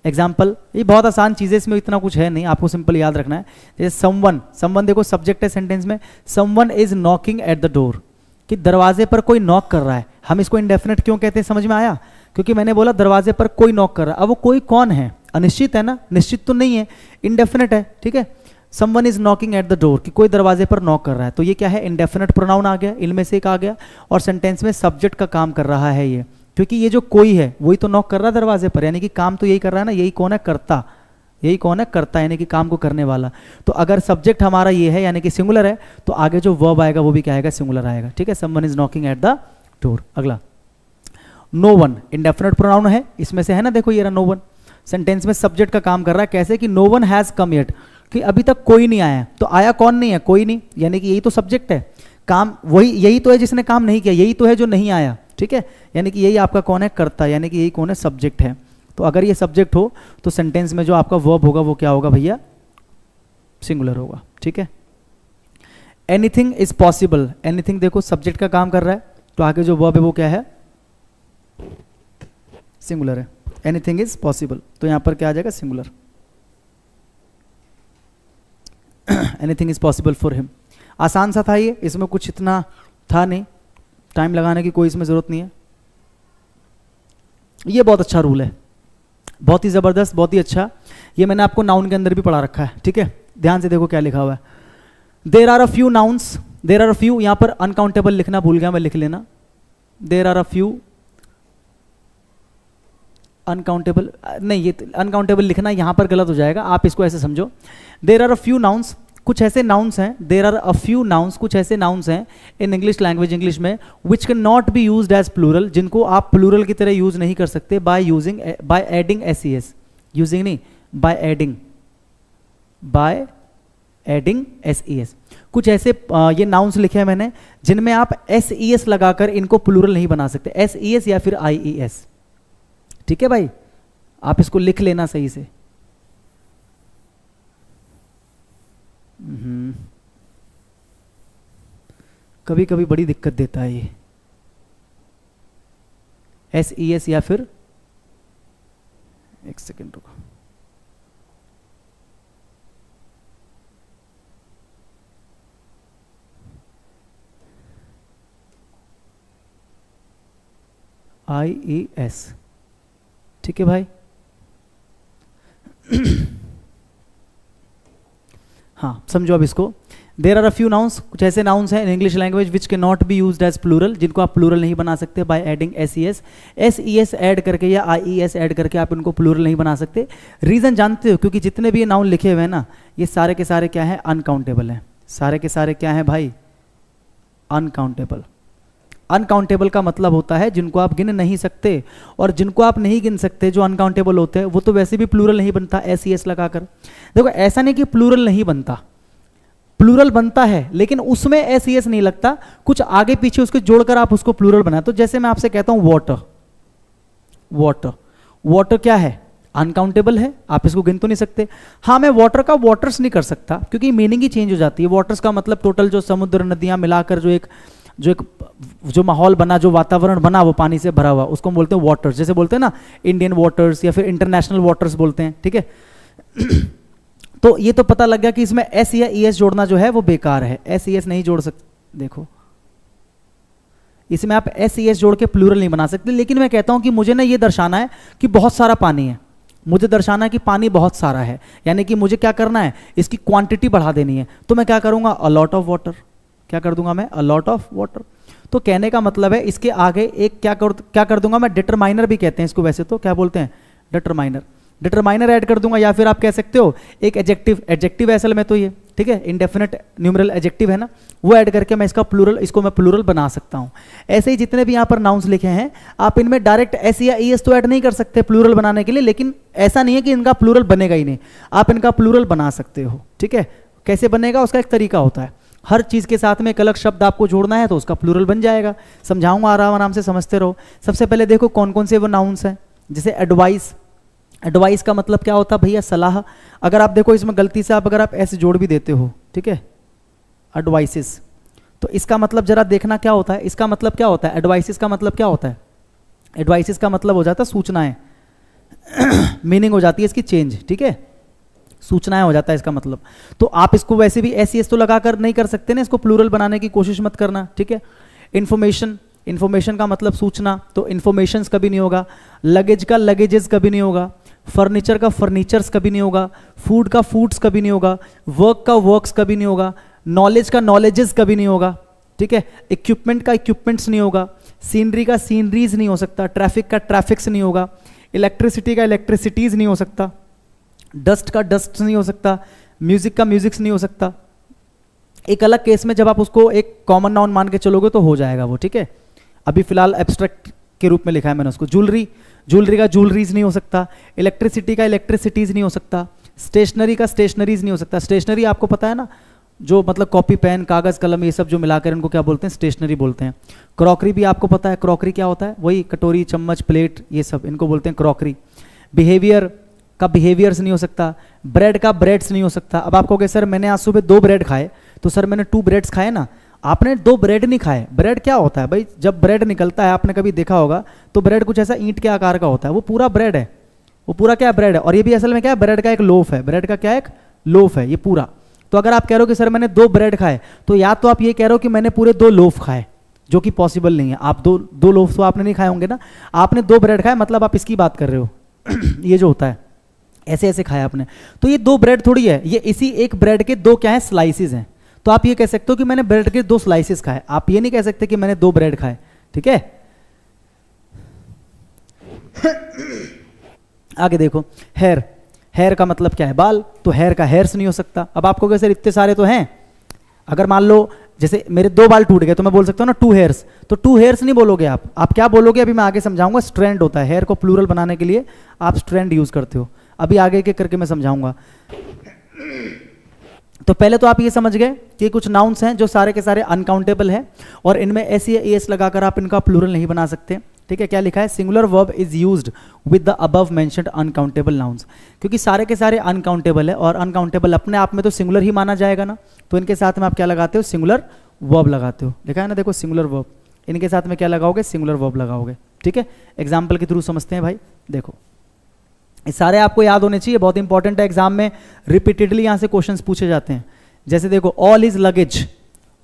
S1: एग्जाम्पल, ये बहुत आसान चीज़ है, इसमें इतना कुछ है नहीं, आपको सिंपल याद रखना है। जैसे समवन, समवन देखो सब्जेक्ट है सेंटेंस में। Someone is knocking at the door, कि दरवाजे पर कोई नॉक कर रहा है। हम इसको इंडेफिनिट क्यों कहते हैं, समझ में आया? क्योंकि मैंने बोला दरवाजे पर कोई नॉक कर रहा है। अब वो कोई कौन है? अनिश्चित है ना, निश्चित तो नहीं है, इंडेफिनिट है। ठीक है, someone is knocking at the door, कि कोई दरवाजे पर नॉक कर रहा है। तो ये क्या है? इंडेफिनिट प्रोनाउन आ गया, इनमें से एक आ गया, और सेंटेंस में सब्जेक्ट का काम कर रहा है ये, क्योंकि ये जो कोई है वही तो नॉक कर रहा है दरवाजे पर, यानी कि काम तो यही कर रहा है ना। यही कौन है? कर्ता। यही कौन है? कर्ता, यानी कि काम को करने वाला। तो अगर सब्जेक्ट हमारा ये है यानी कि सिंगुलर है, तो आगे जो वर्ब आएगा वो भी क्या आएगा? सिंगुलर आएगा। ठीक है, someone is knocking at the door. अगला, नो वन इंडेफिनिट प्रोनाउन है, इसमें से है ना, देखो ये रहा नो वन, सेंटेंस में सब्जेक्ट का काम कर रहा है। कैसे? कि no one has come yet, कि अभी तक कोई नहीं आया। तो आया कौन नहीं है? कोई नहीं, यानी कि यही तो सब्जेक्ट है। काम वही, यही तो है जिसने काम नहीं किया, यही तो है जो नहीं आया। ठीक है, यानी कि यही आपका कौन है? कर्ता, यानी कि यही कौन है? सब्जेक्ट है। तो अगर ये सब्जेक्ट हो तो सेंटेंस में जो आपका वर्ब होगा वो क्या होगा भैया? सिंगुलर होगा। ठीक है, एनीथिंग इज पॉसिबल, एनीथिंग देखो सब्जेक्ट का काम कर रहा है, तो आगे जो वर्ब है वो क्या है? सिंगुलर है। एनीथिंग इज पॉसिबल, तो यहां पर क्या आ जाएगा? Singular. Anything is possible for him. आसान सा था ये, इसमें कुछ इतना था नहीं, टाइम लगाने की कोई इसमें जरूरत नहीं है। ये बहुत अच्छा रूल है, बहुत ही जबरदस्त, बहुत ही अच्छा। ये मैंने आपको नाउन के अंदर भी पढ़ा रखा है। ठीक है, ध्यान से देखो क्या लिखा हुआ है। There are a few nouns, there are a few, यहां पर अनकाउंटेबल लिखना भूल गया मैं, लिख लेना। There are a few uncountable, नहीं ये अनकाउंटेबल लिखना यहां पर गलत हो जाएगा, आप इसको ऐसे समझो। There are a few nouns, कुछ ऐसे नाउन्स हैं, there are a few nouns, कुछ ऐसे नाउन्स हैं इन इंग्लिश लैंग्वेज, इंग्लिश में, which can not be used as plural, जिनको आप प्लूरल की तरह यूज नहीं कर सकते by using, by adding S, using नहीं, बाय एडिंग एस। कुछ ऐसे ये नाउन्स लिखे हैं मैंने जिनमें आप एस लगाकर इनको प्लूरल नहीं बना सकते, एस या फिर IES। ठीक है भाई, आप इसको लिख लेना सही से। कभी कभी बड़ी दिक्कत देता है ये SES या फिर, एक सेकेंड रुको, IES। ठीक है भाई। हाँ समझो अब इसको। There are a few nouns, कुछ ऐसे नाउन्स हैं in English language which can not be used as plural, जिनको आप प्लूरल नहीं बना सकते बाय एडिंग SES ऐड करके या IES ऐड करके आप इनको प्लूरल नहीं बना सकते। रीज़न जानते हो? क्योंकि जितने भी ये नाउन लिखे हुए हैं ना, ये सारे के सारे क्या हैं? अनकाउंटेबल हैं। सारे के सारे क्या हैं भाई? अनकाउंटेबल। अनकाउंटेबल का मतलब होता है जिनको आप गिन नहीं सकते, और जिनको आप नहीं गिन सकते, जो अनकाउंटेबल होते हैं, वो तो वैसे भी प्लूरल नहीं बनता SES लगाकर। देखो ऐसा नहीं कि प्लूरल नहीं बनता, प्लूरल बनता है लेकिन उसमें एस ई एस नहीं लगता, कुछ आगे पीछे उसके जोड़कर आप उसको प्लूरल बनाए। तो जैसे मैं आपसे कहता हूं वाटर, वाटर, वाटर क्या है, अनकाउंटेबल है, आप इसको गिन तो नहीं सकते। हाँ, मैं वाटर का वाटर्स नहीं कर सकता क्योंकि मीनिंग ही चेंज हो जाती है। वाटर्स का मतलब टोटल जो समुद्र नदियां मिलाकर जो माहौल बना, जो वातावरण बना वो पानी से भरा हुआ, उसको हम बोलते हैं वाटर्स। जैसे बोलते हैं ना इंडियन वाटर्स या फिर इंटरनेशनल वाटर्स बोलते हैं, ठीक है। तो ये तो पता लग गया कि इसमें एस या ई एस जोड़ना जो है वो बेकार है, एस ई एस नहीं जोड़ सकते। देखो इसमें आप एस ई एस जोड़ के प्लूरल नहीं बना सकते। लेकिन मैं कहता हूं कि मुझे ना ये दर्शाना है कि बहुत सारा पानी है, मुझे दर्शाना है कि पानी बहुत सारा है, यानी कि मुझे क्या करना है, इसकी क्वांटिटी बढ़ा देनी है। तो मैं क्या करूंगा, अ लॉट ऑफ वाटर, क्या कर दूंगा मैं, अ लॉट ऑफ वाटर। तो कहने का मतलब है इसके आगे एक क्या कर दूंगा मैं, डिटरमाइनर भी कहते हैं इसको, वैसे तो क्या बोलते हैं, डिटरमाइनर, डिटरमाइनर ऐड कर दूंगा। या फिर आप कह सकते हो एक एडजेक्टिव, एडजेक्टिव है असल में तो ये, ठीक है, इंडेफिनिट न्यूमरल एडजेक्टिव है ना, वो ऐड करके मैं इसका प्लूरल, इसको मैं प्लूरल बना सकता हूं। ऐसे ही जितने भी यहां पर नाउन्स लिखे हैं आप इनमें डायरेक्ट एस या ई एस तो ऐड नहीं कर सकते प्लूरल बनाने के लिए, लेकिन ऐसा नहीं है कि इनका प्लूरल बनेगा ही नहीं, आप इनका प्लूरल बना सकते हो, ठीक है। कैसे बनेगा उसका एक तरीका होता है, हर चीज के साथ में एक अलग शब्द आपको जोड़ना है तो उसका प्लूरल बन जाएगा। समझाऊंगा, आराम से समझते रहो। सबसे पहले देखो कौन कौन से वो नाउन्स हैं, जैसे एडवाइस, एडवाइस का मतलब क्या होता है भैया, सलाह। अगर आप देखो इसमें गलती से अगर आप ऐसे जोड़ भी देते हो, ठीक है, एडवाइसेस, तो इसका मतलब जरा देखना क्या होता है, इसका मतलब क्या होता है, एडवाइसेस का मतलब क्या होता है, एडवाइसेस का मतलब हो जाता है सूचनाएं, मीनिंग हो जाती है इसकी चेंज, ठीक है, सूचनाएं हो जाता है इसका मतलब। तो आप इसको वैसे भी एस तो लगाकर नहीं कर सकते ना, इसको प्लूरल बनाने की कोशिश मत करना, ठीक है। इंफॉर्मेशन, इंफॉर्मेशन का मतलब सूचना, तो इंफॉर्मेशंस कभी नहीं होगा। लगेज का लगेजेस कभी नहीं होगा। फर्नीचर का फर्नीचर्स कभी नहीं होगा। फूड का फूड्स कभी नहीं होगा। वर्क का वर्क्स कभी नहीं होगा। नॉलेज का नॉलेजेस कभी नहीं होगा, ठीक है। इक्विपमेंट का इक्विपमेंट्स नहीं होगा। सीनरी का सीनरीज नहीं हो सकता। ट्रैफिक का ट्रैफिक्स नहीं होगा। इलेक्ट्रिसिटी का इलेक्ट्रिसिटीज नहीं हो सकता। डस्ट का डस्ट नहीं हो सकता। म्यूजिक का म्यूजिक्स नहीं हो सकता। एक अलग केस में जब आप उसको एक कॉमन नाउन मान के चलोगे तो हो जाएगा वो, ठीक है। अभी फिलहाल एब्स्ट्रैक्ट के रूप में लिखा है मैंने उसको। ज्वेलरी, ज्वेलरी का ज्वेलरीज नहीं हो सकता। इलेक्ट्रिसिटी का इलेक्ट्रिसिटीज नहीं हो सकता। स्टेशनरी का स्टेशनरीज नहीं हो सकता। स्टेशनरी आपको पता है ना, जो मतलब कॉपी पेन कागज कलम ये सब जो मिलाकर इनको क्या बोलते हैं, स्टेशनरी बोलते हैं। क्रॉकरी भी आपको पता है, क्रॉकरी क्या होता है, वही कटोरी चम्मच प्लेट ये सब, इनको बोलते हैं क्रॉकरी। बिहेवियर का बिहेवियर्स नहीं हो सकता। ब्रेड का ब्रेड्स नहीं हो सकता। अब आप कहोगे सर मैंने आज सुबह 2 ब्रेड खाए, तो सर मैंने 2 ब्रेड्स खाए ना, आपने 2 ब्रेड नहीं खाए। ब्रेड क्या होता है भाई, जब ब्रेड निकलता है आपने कभी देखा होगा तो ब्रेड कुछ ऐसा ईंट के आकार का होता है, वो पूरा ब्रेड है, वो पूरा क्या ब्रेड है। और ये भी असल में क्या है, ब्रेड का एक लोफ है, ब्रेड का क्या एक लोफ है ये पूरा। तो अगर आप कह रहे हो कि सर मैंने 2 ब्रेड खाए, तो या तो आप ये कह रहे हो कि मैंने पूरे 2 लोफ खाए, जो कि पॉसिबल नहीं है। आप दो लोफ तो आपने नहीं खाए होंगे ना, आपने 2 ब्रेड खाए, मतलब आप इसकी बात कर रहे हो। ये जो होता है ऐसे ऐसे खाया आपने, तो ये 2 ब्रेड थोड़ी है, ये इसी एक ब्रेड के 2 क्या है, स्लाइसिस हैं। तो आप ये कह सकते हो कि मैंने ब्रेड के 2 स्लाइसिस खाए, आप ये नहीं कह सकते कि मैंने 2 ब्रेड खाए, ठीक है। आगे देखो, हेयर, हेयर का मतलब क्या है, बाल, तो हेयर का हेयर्स नहीं हो सकता। अब आपको कैसे, इतने सारे तो हैं, अगर मान लो जैसे मेरे 2 बाल टूट गए तो मैं बोल सकता हूँ ना 2 हेयर्स, तो 2 हेयर्स नहीं बोलोगे आप क्या बोलोगे, अभी मैं आगे समझाऊंगा। स्ट्रैंड होता है, हेयर को प्लूरल बनाने के लिए आप स्ट्रैंड यूज करते हो, अभी आगे के करके मैं समझाऊंगा। तो पहले तो आप ये समझ गए कि कुछ नाउन्स हैं जो सारे के सारे अनकाउंटेबल है और इनमें एस या एस लगाकर आप इनका प्लूरल नहीं बना सकते, ठीक है। क्या लिखा है, singular verb is used with the above mentioned uncountable nouns, क्योंकि सारे के सारे अनकाउंटेबल है और अनकाउंटेबल अपने आप में तो सिंगुलर ही माना जाएगा ना, तो इनके साथ में आप क्या लगाते हो, सिंगुलर वर्ब लगाते हो। लिखा है ना, देखो सिंगुलर वर्ब, इनके साथ में क्या लगाओगे, सिंगुलर वर्ब लगाओगे, ठीक है। एग्जाम्पल के थ्रू समझते हैं भाई। देखो ये सारे आपको याद होने चाहिए, बहुत इंपॉर्टेंट है, एग्जाम में रिपीटेडली यहाँ से क्वेश्चंस पूछे जाते हैं। जैसे देखो, ऑल इज लगेज,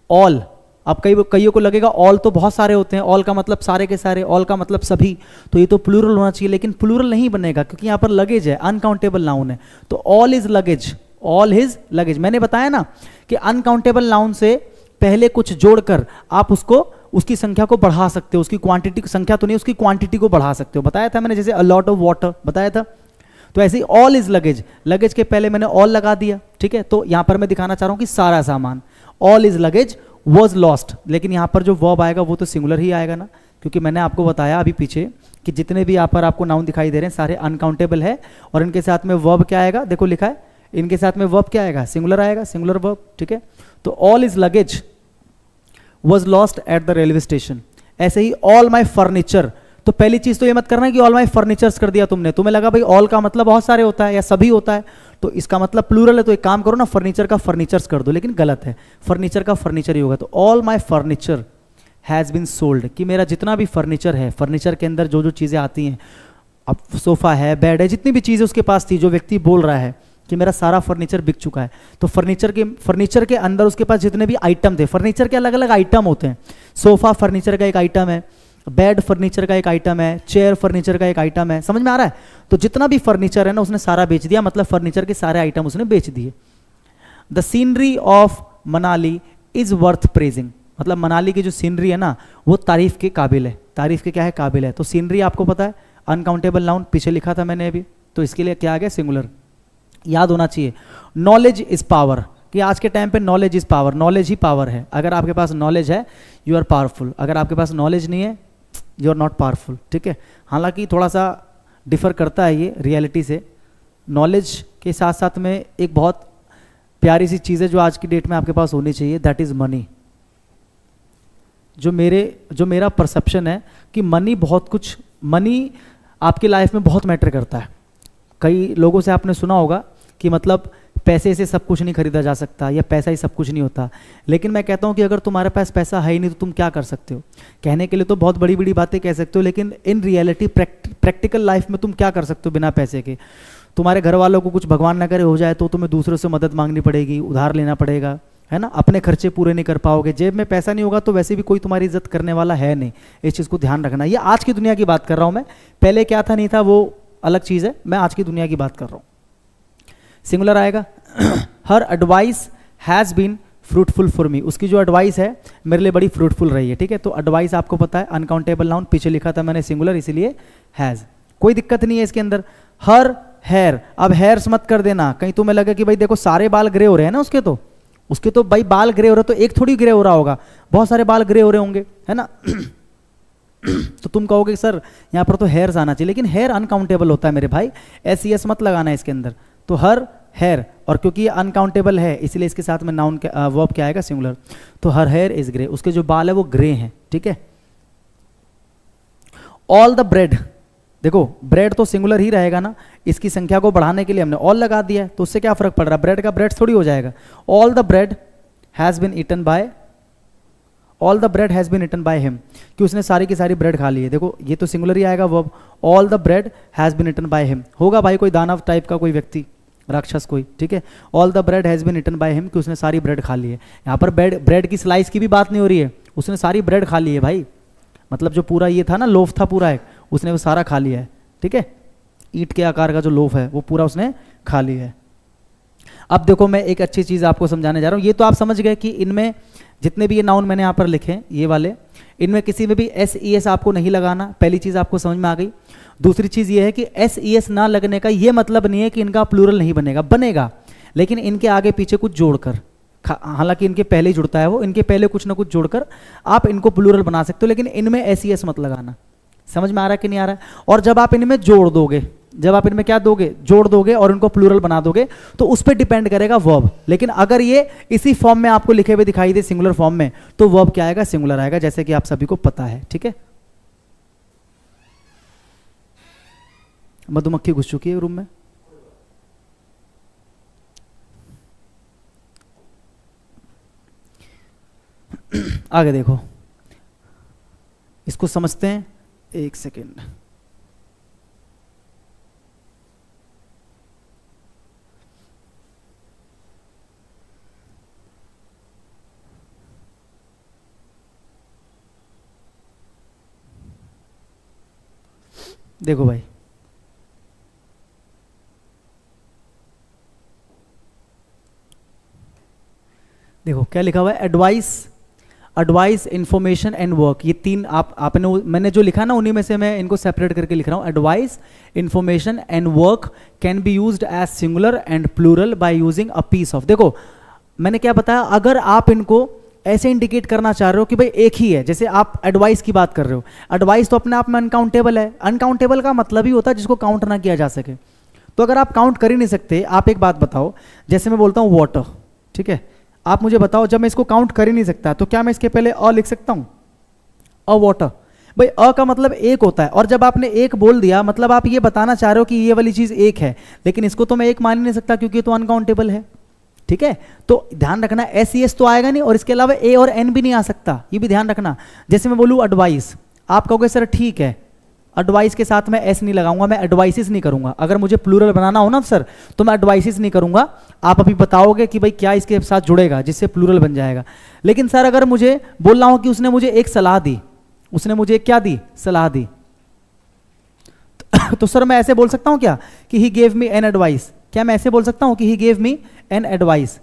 S1: ऑल, अब कईयों को लगेगा ऑल तो बहुत सारे होते हैं, ऑल का मतलब सारे के सारे, ऑल का मतलब सभी, तो ये तो प्लूरल होना चाहिए, लेकिन प्लूरल नहीं बनेगा क्योंकि यहाँ पर लगेज है, अनकाउंटेबल नाउन है। तो all is luggage, all his luggage. मैंने बताया ना कि अनकाउंटेबल नाउन से पहले कुछ जोड़कर आप उसको, उसकी संख्या को बढ़ा सकते हो, उसकी क्वांटिटी, संख्या तो नहीं, उसकी क्वांटिटी को बढ़ा सकते हो, बताया था मैंने, जैसे अ लॉट ऑफ वाटर बताया था। तो ऐसे ही ऑल इज लगेज, लगेज के पहले मैंने ऑल लगा दिया, ठीक है। तो यहां पर मैं दिखाना चाह रहा हूं कि सारा सामान, all is luggage was lost, लेकिन यहां पर जो वर्ब आएगा वो तो सिंगुलर ही आएगा ना, क्योंकि मैंने आपको बताया अभी पीछे कि जितने भी यहाँ पर आपको नाउन दिखाई दे रहे हैं सारे अनकाउंटेबल है और इनके साथ में वर्ब क्या आएगा, देखो लिखा है इनके साथ में वर्ब क्या आएगा, सिंगुलर आएगा, सिंगुलर वर्ब, ठीक है। तो all is luggage was lost at the railway station. ऐसे ही ऑल माई फर्नीचर, तो पहली चीज तो ये मत करना कि ऑल माई फर्नीचर्स कर दिया तुमने, तुम्हें लगा भाई ऑल का मतलब बहुत सारे होता है या सभी होता है, तो इसका मतलब प्लूरल है, तो एक काम करो ना, फर्नीचर का फर्नीचर्स कर दो, लेकिन गलत है, फर्नीचर का फर्नीचर ही होगा। तो all my furniture has been sold, कि मेरा जितना भी फर्नीचर है, फर्नीचर के अंदर जो जो चीज़ें आती हैं, अब सोफ़ा है, बेड है, जितनी भी चीज़ें उसके पास थी, जो व्यक्ति बोल रहा है कि मेरा सारा फर्नीचर बिक चुका है, तो फर्नीचर के अंदर उसके पास जितने भी आइटम थे, फर्नीचर के अलग अलग आइटम होते हैं, सोफ़ा फर्नीचर का एक आइटम है, बेड फर्नीचर का एक आइटम है, चेयर फर्नीचर का एक आइटम है, समझ में आ रहा है। तो जितना भी फर्नीचर है ना उसने सारा बेच दिया, मतलब फर्नीचर के सारे आइटम उसने बेच दिए। The scenery of Manali is worth praising, मतलब मनाली की जो सीनरी है ना वो तारीफ के काबिल है, तारीफ के क्या है, काबिल है। तो सीनरी आपको पता है अनकाउंटेबल नाउन, पीछे लिखा था मैंने अभी, तो इसके लिए क्या आ गया, सिंगुलर, याद होना चाहिए। नॉलेज इज पावर, कि आज के टाइम पे knowledge is power, knowledge he power है। अगर आपके पास नॉलेज है यू आर पावरफुल, अगर आपके पास नॉलेज नहीं है यू आर नॉट पावरफुल, ठीक है। हालांकि थोड़ा सा डिफर करता है ये रियलिटी से। नॉलेज के साथ साथ में एक बहुत प्यारी सी चीज़ है जो आज की डेट में आपके पास होनी चाहिए, दैट इज़ मनी। जो मेरा परसेप्शन है कि मनी बहुत कुछ, मनी आपकी लाइफ में बहुत मैटर करता है। कई लोगों से आपने सुना होगा कि मतलब पैसे से सब कुछ नहीं खरीदा जा सकता या पैसा ही सब कुछ नहीं होता, लेकिन मैं कहता हूँ कि अगर तुम्हारे पास पैसा है ही नहीं तो तुम क्या कर सकते हो। कहने के लिए तो बहुत बड़ी बड़ी बातें कह सकते हो, लेकिन इन रियलिटी प्रैक्टिकल लाइफ में तुम क्या कर सकते हो बिना पैसे के। तुम्हारे घर वालों को कुछ भगवान न करे हो जाए तो तुम्हें दूसरों से मदद मांगनी पड़ेगी, उधार लेना पड़ेगा, है ना, अपने खर्चे पूरे नहीं कर पाओगे। जेब में पैसा नहीं होगा तो वैसे भी कोई तुम्हारी इज्जत करने वाला है नहीं, इस चीज़ को ध्यान रखना। ये आज की दुनिया की बात कर रहा हूँ मैं, पहले क्या था नहीं था वो अलग चीज़ है, मैं आज की दुनिया की बात कर रहा हूँ। सिंगुलर आएगा। Her advice has been fruitful for me, उसकी जो एडवाइस है मेरे लिए बड़ी फ्रूटफुल रही है, ठीक है। तो एडवाइस आपको पता है अनकाउंटेबल नाउन, पीछे लिखा था मैंने सिंगुलर, इसीलिए हैज़, कोई दिक्कत नहीं है इसके अंदर। हर हेयर, अब हेयर्स मत कर देना, कहीं तुम्हें लगे कि भाई देखो सारे बाल ग्रे हो रहे हैं ना उसके तो भाई बाल ग्रे हो रहे, तो एक थोड़ी ग्रे हो रहा होगा, बहुत सारे बाल ग्रे हो रहे होंगे, है ना। तो तुम कहोगे सर यहाँ पर तो हेयर्स आना चाहिए, लेकिन हेयर अनकाउंटेबल होता है मेरे भाई, एस मत लगाना है इसके अंदर। तो हर हेयर, और क्योंकि ये अनकाउंटेबल है इसलिए इसके साथ में नाउन के वर्ब क्या आएगा, सिंगुलर। तो हर हेयर इज ग्रे, उसके जो बाल है वो ग्रे हैं, ठीक है। ऑल द ब्रेड, देखो ब्रेड तो सिंगुलर ही रहेगा ना, इसकी संख्या को बढ़ाने के लिए हमने ऑल लगा दिया है, तो उससे क्या फर्क पड़ रहा है, ब्रेड का ब्रेड थोड़ी हो जाएगा। All the bread has been eaten by, all the bread has been eaten by him, कि उसने सारी की सारी ब्रेड खा ली है। देखो ये तो सिंगुलर ही आएगा verb, all the bread has been eaten by him, होगा भाई कोई दानव टाइप का कोई व्यक्ति, राक्षस कोई, ठीक है। All the bread has been eaten by him, कि उसने सारी ब्रेड खा ली है। यहाँ पर ब्रेड की स्लाइस की भी बात नहीं हो रही है, उसने सारी ब्रेड खा ली है भाई, मतलब जो पूरा ये था ना लोफ था पूरा एक, उसने वो सारा खा लिया है, ठीक है। ईंट के आकार का जो लोफ है वो पूरा उसने खा लिया है। अब देखो मैं एक अच्छी चीज़ आपको समझाने जा रहा हूँ, ये तो आप समझ गए कि इनमें जितने भी ये नाउन मैंने यहाँ पर लिखे हैं ये वाले, इनमें किसी में भी SES आपको नहीं लगाना, पहली चीज़ आपको समझ में आ गई। दूसरी चीज़ ये है कि SES ना लगने का ये मतलब नहीं है कि इनका प्लूरल नहीं बनेगा, बनेगा, लेकिन इनके आगे पीछे कुछ जोड़कर, हालांकि इनके पहले ही जुड़ता है वो, इनके पहले कुछ ना कुछ जोड़कर आप इनको प्लूरल बना सकते हो, लेकिन इनमें SES मत लगाना। समझ में आ रहा है कि नहीं आ रहा है। और जब आप इनमें जोड़ दोगे, जब आप इनमें क्या दोगे, जोड़ दोगे और इनको प्लूरल बना दोगे तो उस पर डिपेंड करेगा वर्ब। लेकिन अगर ये इसी फॉर्म में आपको लिखे हुए दिखाई दे सिंगुलर फॉर्म में, तो वर्ब क्या आएगा, सिंगुलर आएगा, जैसे कि आप सभी को पता है, ठीक है। मधुमक्खी घुस चुकी है रूम में। आगे देखो, इसको समझते हैं, एक सेकेंड। देखो भाई, देखो क्या लिखा हुआ है, एडवाइस, इंफॉर्मेशन एंड वर्क, ये तीन आपने मैंने जो लिखा ना उन्हीं में से मैं इनको सेपरेट करके लिख रहा हूँ। Advice, information and work can be used as singular and plural by using a piece of. देखो मैंने क्या बताया, अगर आप इनको ऐसे इंडिकेट करना चाह रहे हो कि भाई एक ही है, जैसे आप एडवाइस की बात कर रहे हो, एडवाइस तो अपने आप में अनकाउंटेबल है, अनकाउंटेबल का मतलब ही होता है जिसको काउंट ना किया जा सके। तो अगर आप काउंट कर ही नहीं सकते, आप एक बात बताओ, जैसे मैं बोलता हूँ वाटर, ठीक है, आप मुझे बताओ जब मैं इसको काउंट कर ही नहीं सकता तो क्या मैं इसके पहले अ लिख सकता हूँ? अ वाटर। भाई अ का मतलब एक होता है, और जब आपने एक बोल दिया मतलब आप ये बताना चाह रहे हो कि ये वाली चीज एक है, लेकिन इसको तो मैं एक मान ही नहीं सकता क्योंकि ये तो अनकाउंटेबल है, ठीक है। तो ध्यान रखना SES तो आएगा नहीं, और इसके अलावा ए और एन भी नहीं आ सकता, ये भी ध्यान रखना। जैसे मैं बोलूँ एडवाइस, आप कहोगे सर ठीक है, एडवाइस के साथ मैं एस नहीं लगाऊंगा, मैं एडवाइसेस नहीं करूंगा। अगर मुझे प्लूरल बनाना हो ना सर तो मैं एडवाइसेस नहीं करूंगा, आप अभी बताओगे कि भाई क्या इसके साथ जुड़ेगा जिससे प्लूरल बन जाएगा। लेकिन सर अगर मुझे बोलना हो कि उसने मुझे एक सलाह दी, उसने मुझे क्या दी? सलाह दी, तो सर मैं ऐसे बोल सकता हूं क्या कि he gave me an advice? क्या मैं ऐसे बोल सकता हूं कि he gave me an advice?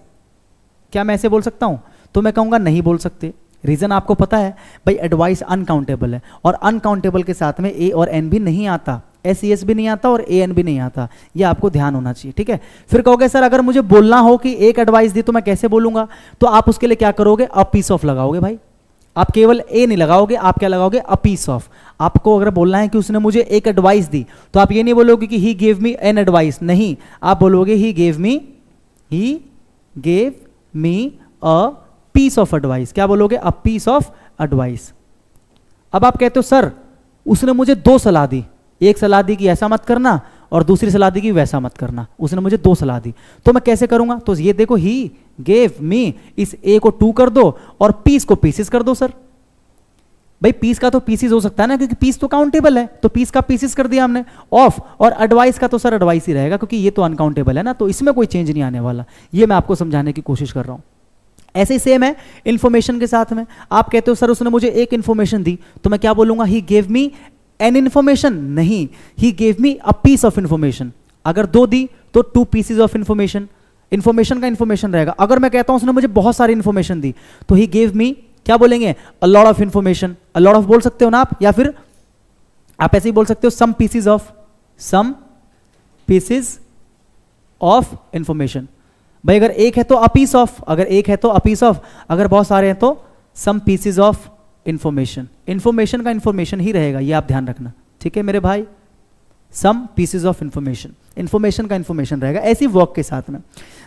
S1: क्या मैं ऐसे बोल सकता हूं? तो मैं कहूंगा नहीं बोल सकते। रीजन आपको पता है भाई, एडवाइस अनकाउंटेबल है, और अनकाउंटेबल के साथ में ए और एन भी नहीं आता, SES भी नहीं आता और AN भी नहीं आता, ये आपको ध्यान होना चाहिए, ठीक है। फिर कहोगे सर अगर मुझे बोलना हो कि एक एडवाइस दी तो मैं कैसे बोलूंगा? तो आप उसके लिए क्या करोगे? अ पीस ऑफ लगाओगे भाई, आप केवल ए नहीं लगाओगे, आप क्या लगाओगे? A piece of. आपको अगर बोलना है कि उसने मुझे एक एडवाइस दी तो आप ये नहीं बोलोगे कि he gave me an advice, नहीं, आप बोलोगे he gave me a piece of advice. क्या बोलोगे? A piece of advice. अब आप कहते हो सर उसने मुझे दो सलाह दी, एक सलाह दी कि ऐसा मत करना और दूसरी सलाह दी कि वैसा मत करना, उसने मुझे दो सलाह दी, तो मैं कैसे करूंगा? तो ये देखो ही गेव मी, इस ए को 2 कर दो और पीस को पीसेस कर दो। सर भाई पीस का तो पीसेस हो सकता है ना, क्योंकि पीस तो काउंटेबल है, तो पीस का पीसेस कर दिया हमने। ऑफ और एडवाइस का तो सर एडवाइस ही रहेगा क्योंकि ये तो अनकाउंटेबल है ना, तो इसमें कोई चेंज नहीं आने वाला। ये मैं आपको समझाने की कोशिश कर रहा हूं। ऐसे ही सेम है इंफॉर्मेशन के साथ में। आप कहते हो सर उसने मुझे एक इंफॉर्मेशन दी, तो मैं क्या बोलूंगा? He gave me an information, नहीं, he gave me a piece of information. अगर 2 दी तो 2 पीसेज ऑफ इंफॉर्मेशन, इंफॉर्मेशन का इंफॉर्मेशन रहेगा। अगर मैं कहता हूं उसने मुझे बहुत सारी इंफॉर्मेशन दी तो ही गेव मी, क्या बोलेंगे? A lot of information. A lot of बोल सकते हो ना आप, या फिर आप ऐसे ही बोल सकते हो सम पीसेज ऑफ इंफॉर्मेशन। भाई अगर एक है तो अ पीस ऑफ, अगर एक है तो अ पीस ऑफ, अगर बहुत सारे हैं तो सम पीसेज ऑफ इंफॉर्मेशन। इंफॉर्मेशन का इंफॉर्मेशन ही रहेगा, ये आप ध्यान रखना, ठीक है मेरे भाई। सम पीसेज ऑफ इंफॉर्मेशन, इंफॉर्मेशन का इंफॉर्मेशन रहेगा। ऐसी वर्क के साथ में,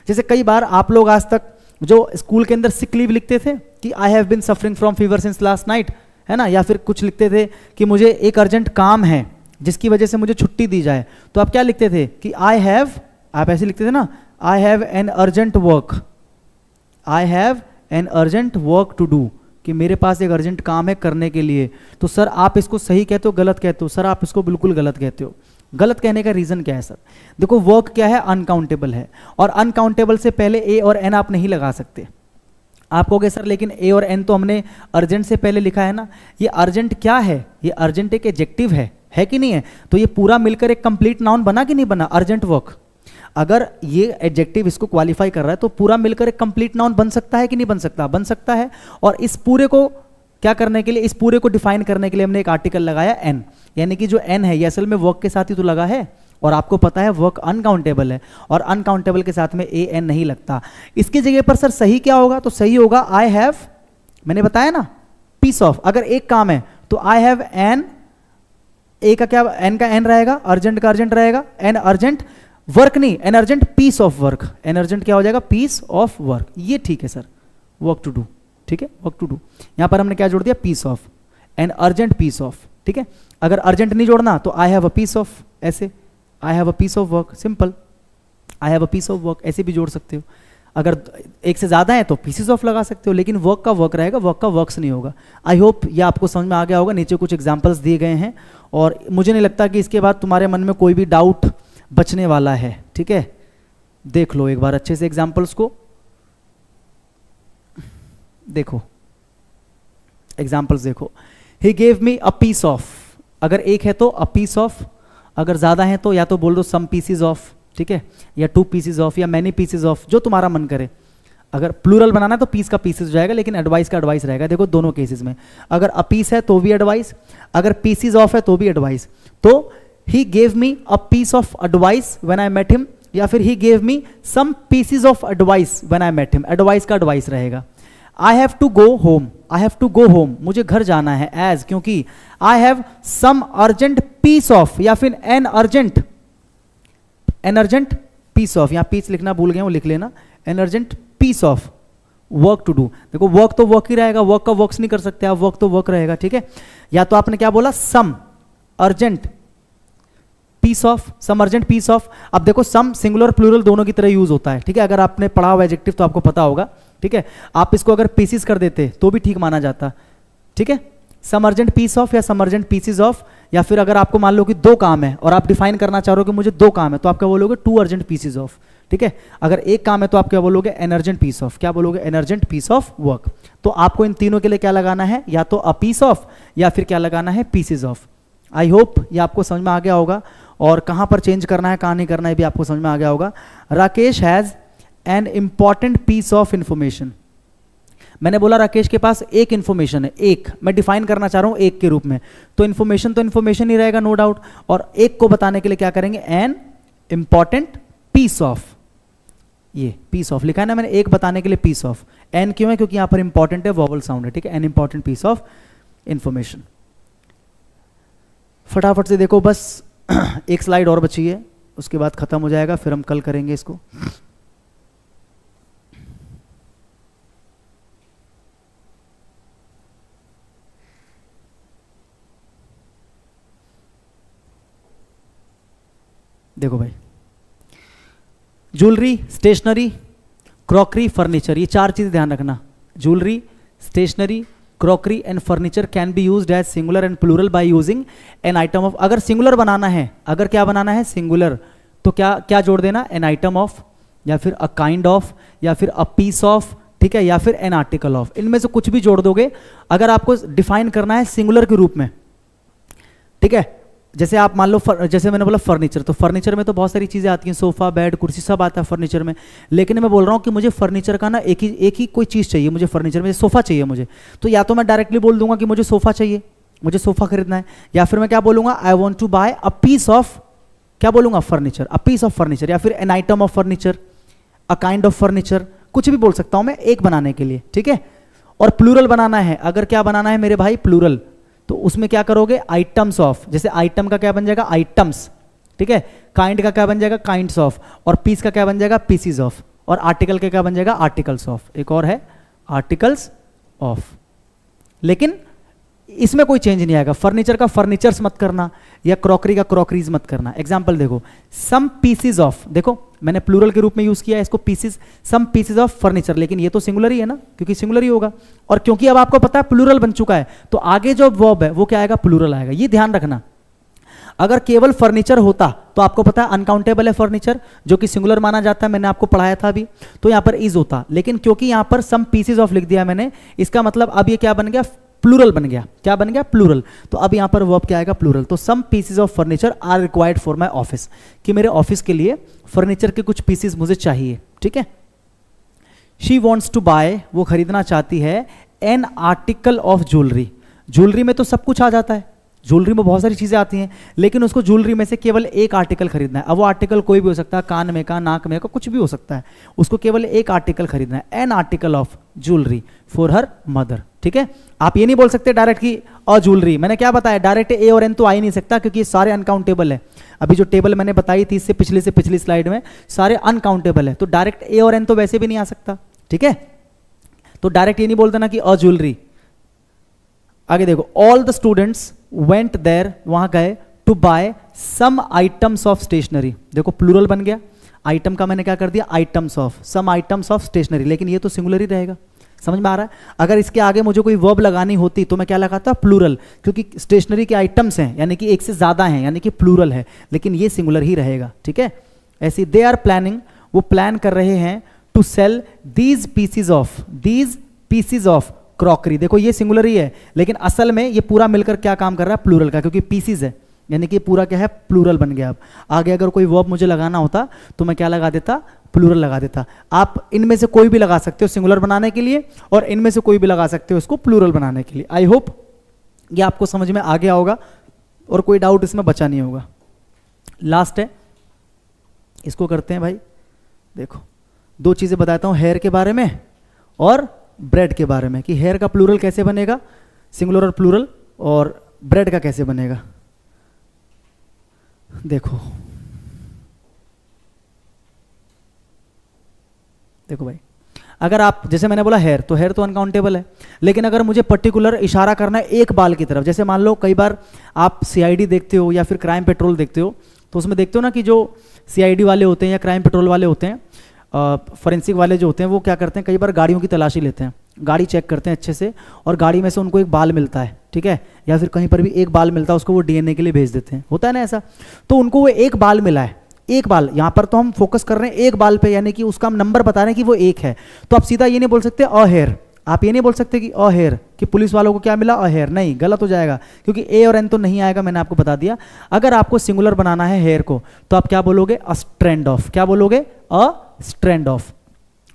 S1: जैसे कई बार आप लोग आज तक जो स्कूल के अंदर सिक लीव लिखते थे कि I have been suffering from fever since last night, है ना, या फिर कुछ लिखते थे कि मुझे एक अर्जेंट काम है जिसकी वजह से मुझे छुट्टी दी जाए, तो आप क्या लिखते थे कि आई हैव, आप ऐसे लिखते थे ना, I have an urgent work, I have an urgent work to do, कि मेरे पास एक अर्जेंट काम है करने के लिए। तो सर आप इसको सही कहते हो गलत कहते हो? सर आप इसको बिल्कुल गलत कहते हो। गलत कहने का रीजन क्या है सर? देखो वर्क क्या है? अनकाउंटेबल है, और अनकाउंटेबल से पहले ए और एन आप नहीं लगा सकते। आप कहोगे सर लेकिन ए और एन तो हमने अर्जेंट से पहले लिखा है ना। ये अर्जेंट क्या है? ये अर्जेंट एक एडजेक्टिव है कि नहीं है? तो ये पूरा मिलकर एक कंप्लीट नाउन बना कि नहीं बना? Urgent work. अगर ये एडजेक्टिव इसको क्वालिफाई कर रहा है तो पूरा मिलकर एक कंप्लीट नाउन बन सकता है कि नहीं बन सकता? बन सकता है। और इस पूरे को क्या करने के लिए, इस पूरे को डिफाइन करने के लिए हमने एक आर्टिकल लगाया एन, यानी कि जो एन है ये असल में वर्क के साथ ही तो लगा है, और आपको पता है वर्क अनकाउंटेबल है, और अनकाउंटेबल के साथ में ए एन नहीं लगता। इसकी जगह पर सर सही क्या होगा? तो सही होगा आई हैव, मैंने बताया ना, पीस ऑफ। अगर एक काम है तो आई हैव एन, ए का क्या, एन का एन रहेगा, अर्जेंट का अर्जेंट रहेगा, एन अर्जेंट वर्क नहीं, an urgent piece of work, an urgent क्या हो जाएगा? Piece of work. ये ठीक है सर, वर्क टू डू, ठीक है, वर्क टू डू। यहां पर हमने क्या जोड़ दिया? Piece of, an urgent piece of, ठीक है। अगर अर्जेंट नहीं जोड़ना तो I have a piece of, ऐसे I have a piece of work, simple, I have a piece of work, ऐसे भी जोड़ सकते हो। अगर एक से ज्यादा है तो पीसेस ऑफ लगा सकते हो, लेकिन वर्क का वर्क रहेगा, वर्क का वर्क्स नहीं होगा। आई होप ये आपको समझ में आ गया होगा। नीचे कुछ एग्जाम्पल्स दिए गए हैं, और मुझे नहीं लगता कि इसके बाद तुम्हारे मन में कोई भी डाउट बचने वाला है, ठीक है। देख लो एक बार अच्छे से एग्जाम्पल्स को, देखो एग्जाम्पल्स देखो। He gave me a piece of, अगर एक है तो अ पीस ऑफ, अगर ज्यादा है तो या तो बोल दो सम पीसेस ऑफ, ठीक है, या 2 पीसेस ऑफ, या मैनी पीसेस ऑफ, जो तुम्हारा मन करे। अगर प्लूरल बनाना है तो पीस का पीसेस हो जाएगा, लेकिन एडवाइस का एडवाइस रहेगा। देखो दोनों केसेस में अगर अ पीस है तो भी एडवाइस, अगर पीसेस ऑफ है तो भी एडवाइस। तो he gave me a piece of advice when I met him, या फिर he gave me some pieces of advice when I met him, advice का advice रहेगा। I have to go home, I have to go home, मुझे घर जाना है, as, क्योंकि I have some urgent piece of, या फिर an urgent an urgent piece of, यहाँ पीस लिखना भूल गए वो लिख लेना, an urgent piece of work to do. देखो वर्क तो वर्क ही रहेगा, वर्क का वर्क्स नहीं कर सकते आप, वर्क तो वर्क रहेगा, ठीक है। या तो आपने क्या बोला, some urgent piece of, some urgent piece of. अब देखो सम सिंगुलर प्लूरल दोनों की तरह यूज होता है, ठीक है। अगर आपने पढ़ा हुआ एडजेक्टिव तो आपको पता होगा, ठीक है। आप इसको अगर पीसीस कर देते तो भी ठीक माना जाता, ठीक है। सम अर्जेंट पीस ऑफ या सम अर्जेंट पीसीस ऑफ। या फिर अगर आपको मान लो कि 2 काम है और आप डिफाइन करना चाह रहे हो कि मुझे 2 काम है, तो आप क्या बोलोगे, 2 अर्जेंट पीसेस ऑफ, ठीक है। अगर 1 काम है तो आप क्या बोलोगे, एन अर्जेंट पीस ऑफ। क्या बोलोगे, an urgent piece of work. तो आपको इन तीनों के लिए क्या लगाना है, या तो अ पीस ऑफ या फिर क्या लगाना है, पीसेस ऑफ। आई होप ये आपको समझ में आ गया होगा, और कहां पर चेंज करना है कहां नहीं करना है भी आपको समझ में आ गया होगा। Rakesh has an important piece of information. मैंने बोला राकेश के पास एक इंफॉर्मेशन है, एक मैं डिफाइन करना चाह रहा हूं एक के रूप में, तो इंफॉर्मेशन ही रहेगा नो डाउट। और एक को बताने के लिए क्या करेंगे, एन इंपॉर्टेंट पीस ऑफ। ये पीस ऑफ लिखा है ना मैंने, एक बताने के लिए पीस ऑफ। एन क्यों है, क्योंकि यहां पर इंपॉर्टेंट है, वॉवल साउंड है, ठीक है। An important piece of information. फटाफट से देखो, बस एक स्लाइड और बची है, उसके बाद खत्म हो जाएगा, फिर हम कल करेंगे इसको। देखो भाई, ज्वेलरी, स्टेशनरी, क्रॉकरी, फर्नीचर, ये 4 चीजें ध्यान रखना। Jewellery, stationery, crockery and furniture can be used as singular and plural by using an item of. अगर सिंगुलर बनाना है, अगर क्या बनाना है, सिंगुलर, तो क्या क्या जोड़ देना, एन आइटम ऑफ, या फिर अ काइंड ऑफ, या फिर अ पीस ऑफ, ठीक है, या फिर एन आर्टिकल ऑफ। इनमें से कुछ भी जोड़ दोगे अगर आपको डिफाइन करना है सिंगुलर के रूप में, ठीक है। जैसे आप मान लो, जैसे मैंने बोला फर्नीचर, तो फर्नीचर में तो बहुत सारी चीज़ें आती हैं, सोफा, बेड, कुर्सी, सब आता है फर्नीचर में। लेकिन मैं बोल रहा हूँ कि मुझे फर्नीचर का ना एक ही कोई चीज़ चाहिए, मुझे फर्नीचर में सोफा चाहिए मुझे, तो या तो मैं डायरेक्टली बोल दूंगा कि मुझे सोफा चाहिए, मुझे सोफा खरीदना है, या फिर मैं क्या बोलूँगा, I want to buy a piece of, क्या बोलूँगा, furniture, a piece of furniture, या फिर an item of furniture, a kind of furniture, कुछ भी बोल सकता हूँ मैं एक बनाने के लिए, ठीक है। और प्लूरल बनाना है, अगर क्या बनाना है मेरे भाई, प्लूरल, तो उसमें क्या करोगे, आइटम्स ऑफ। जैसे आइटम का क्या बन जाएगा, आइटम्स, ठीक है। काइंड का क्या बन जाएगा, काइंड्स ऑफ। और पीस का क्या बन जाएगा, पीसीज ऑफ। और आर्टिकल का क्या बन जाएगा, आर्टिकल्स ऑफ। एक और है आर्टिकल्स ऑफ। लेकिन इसमें कोई चेंज नहीं आएगा, फर्नीचर का फर्नीचर्स मत करना, या क्रॉकरी का क्रॉकरीज मत करना। एग्जाम्पल देखो, सम पीसीज ऑफ, देखो मैंने प्लूरल के रूप में यूज किया है इसको, pieces, some pieces of furniture, लेकिन ये तो सिंगुलर ही है ना, क्योंकि सिंगुलर ही होगा। और क्योंकि अब आपको पता है प्लूरल बन चुका है, तो आगे जो वर्ब है वो क्या आएगा, प्लूरल आएगा। ये ध्यान रखना। अगर केवल फर्नीचर होता तो आपको पता है अनकाउंटेबल है फर्नीचर, जो कि सिंगुलर माना जाता है, मैंने आपको पढ़ाया था अभी, तो यहाँ पर इज होता। लेकिन क्योंकि यहाँ पर सम पीसेस ऑफ लिख दिया मैंने, इसका मतलब अब ये क्या बन गया, प्लूरल बन गया। क्या बन गया, प्लूरल। तो अब यहां पर वर्ब क्या आएगा, प्लूरल। तो some pieces of furniture are required for my office, कि मेरे ऑफिस के लिए फर्नीचर के कुछ पीसेस मुझे चाहिए, ठीक है। शी वॉन्ट्स टू बाय, वो खरीदना चाहती है, an article of jewellery. Jewellery में तो सब कुछ आ जाता है, ज्वेलरी में बहुत सारी चीजें आती हैं, लेकिन उसको ज्वेलरी में से केवल एक आर्टिकल खरीदना है। अब वो आर्टिकल कोई भी हो सकता है, कान में का, नाक में का, कुछ भी हो सकता है, उसको केवल एक आर्टिकल खरीदना है, an article of jewellery for her mother, ठीक है। आप ये नहीं बोल सकते डायरेक्ट की अ ज्वेलरी, मैंने क्या बताया, डायरेक्ट ए और एन तो आ ही नहीं सकता, क्योंकि ये सारे अनकाउंटेबल है। अभी जो टेबल मैंने बताई थी इससे पिछली स्लाइड में, सारे अनकाउंटेबल है, तो डायरेक्ट ए और एन तो वैसे भी नहीं आ सकता, ठीक है। तो डायरेक्ट ये नहीं बोल देना कि अ ज्वेलरी। आगे देखो, all the students went there, वहां गए, to buy some items of stationery. देखो प्लूरल बन गया, आइटम का मैंने क्या कर दिया, items of, some items of stationery, लेकिन ये तो सिंगुलर ही रहेगा। समझ में आ रहा है। अगर इसके आगे मुझे कोई वर्ब लगानी होती तो मैं क्या लगाता, प्लूरल, क्योंकि स्टेशनरी के आइटम्स हैं, यानी कि एक से ज्यादा हैं, यानी कि प्लूरल है, लेकिन ये सिंगुलर ही रहेगा, ठीक है। ऐसी दे आर प्लानिंग, वो प्लान कर रहे हैं, to sell these pieces of crockery. देखो ये सिंगुलर ही है, लेकिन असल में ये पूरा मिलकर क्या काम कर रहा है, प्लूरल का, क्योंकि पीसीज है, यानी कि पूरा क्या है, प्लूरल बन गया। अब आगे अगर कोई वर्ब मुझे लगाना होता तो मैं क्या लगा देता, प्लूरल लगा देता। आप इनमें से कोई भी लगा सकते हो सिंगुलर बनाने के लिए, और इनमें से कोई भी लगा सकते हो इसको प्लूरल बनाने के लिए। आई होप ये आपको समझ में आ गया होगा और कोई डाउट इसमें बचा नहीं होगा। लास्ट है, इसको करते हैं भाई। देखो 2 चीजें बताता हूं, हेयर के बारे में और ब्रेड के बारे में, कि हेयर का प्लूरल कैसे बनेगा, सिंगुलर और प्लूरल, और ब्रेड का कैसे बनेगा। देखो देखो भाई, अगर आप जैसे मैंने बोला हेयर, तो हेयर तो अनकाउंटेबल है, लेकिन अगर मुझे पर्टिकुलर इशारा करना है एक बाल की तरफ, जैसे मान लो कई बार आप सीआईडी देखते हो या फिर क्राइम पेट्रोल देखते हो, तो उसमें देखते हो ना कि जो सीआईडी वाले होते हैं या क्राइम पेट्रोल वाले होते हैं, फॉरेंसिक वाले जो होते हैं, वो क्या करते हैं, कई बार गाड़ियों की तलाशी लेते हैं, गाड़ी चेक करते हैं अच्छे से, और गाड़ी में से उनको एक बाल मिलता है, ठीक है, या फिर कहीं पर भी एक बाल मिलता है, उसको वो डीएनए के लिए भेज देते हैं, होता है ना ऐसा। तो उनको वो एक बाल मिला है, एक बाल, यहाँ पर तो हम फोकस कर रहे हैं एक बाल पे, यानी कि उसका हम नंबर बता रहे हैं कि वो एक है। तो आप सीधा ये नहीं बोल सकते अ हेयर, आप ये नहीं बोल सकते कि अ हेयर, कि पुलिस वालों को क्या मिला अ हेयर, नहीं, गलत हो जाएगा, क्योंकि ए और एन तो नहीं आएगा, मैंने आपको बता दिया। अगर आपको सिंगुलर बनाना है हेयर को, तो आप क्या बोलोगे, अ स्ट्रैंड ऑफ, क्या बोलोगे, अ स्ट्रैंड ऑफ।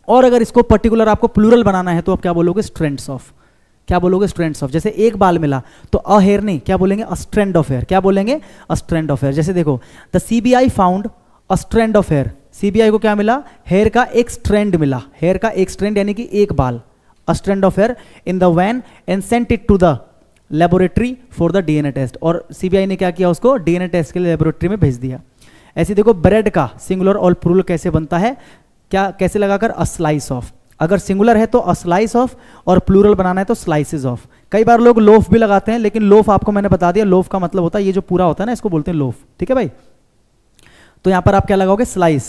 S1: और अगर इसको पर्टिकुलर आपको प्लूरल बनाना है, तो आप क्या बोलोगे, स्ट्रैंड्स ऑफ, क्या बोलोगे, स्ट्रैंड्स ऑफ। जैसे एक बाल मिला तो अ हेयर नहीं, क्या बोलेंगे, अ स्ट्रैंड ऑफ हेयर, क्या बोलेंगे, अ स्ट्रैंड ऑफ हेयर। जैसे देखो, the CBI found a strand of hair, CBI को क्या मिला, हेयर का एक स्ट्रैंड मिला, हेयर का एक स्ट्रैंड यानी कि एक बाल, a strand of hair in the van and sent it to the laboratory for the DNA test, और सीबीआई ने क्या किया, उसको डीएनए टेस्ट के लिए लेबोरेटरी में भेज दिया। ऐसे देखो, ब्रेड का सिंगुलर और प्लूरल कैसे बनता है, क्या कैसे लगाकर, अ स्लाइस ऑफ, अगर सिंगुलर है तो अ स्लाइस ऑफ, और प्लूरल बनाना है तो स्लाइसेस ऑफ। कई बार लोग लोफ भी लगाते हैं, लेकिन लोफ आपको मैंने बता दिया, लोफ का मतलब होता है ये जो पूरा होता है ना, इसको बोलते हैं लोफ, ठीक है भाई। तो यहां पर आप क्या लगाओगे, स्लाइस।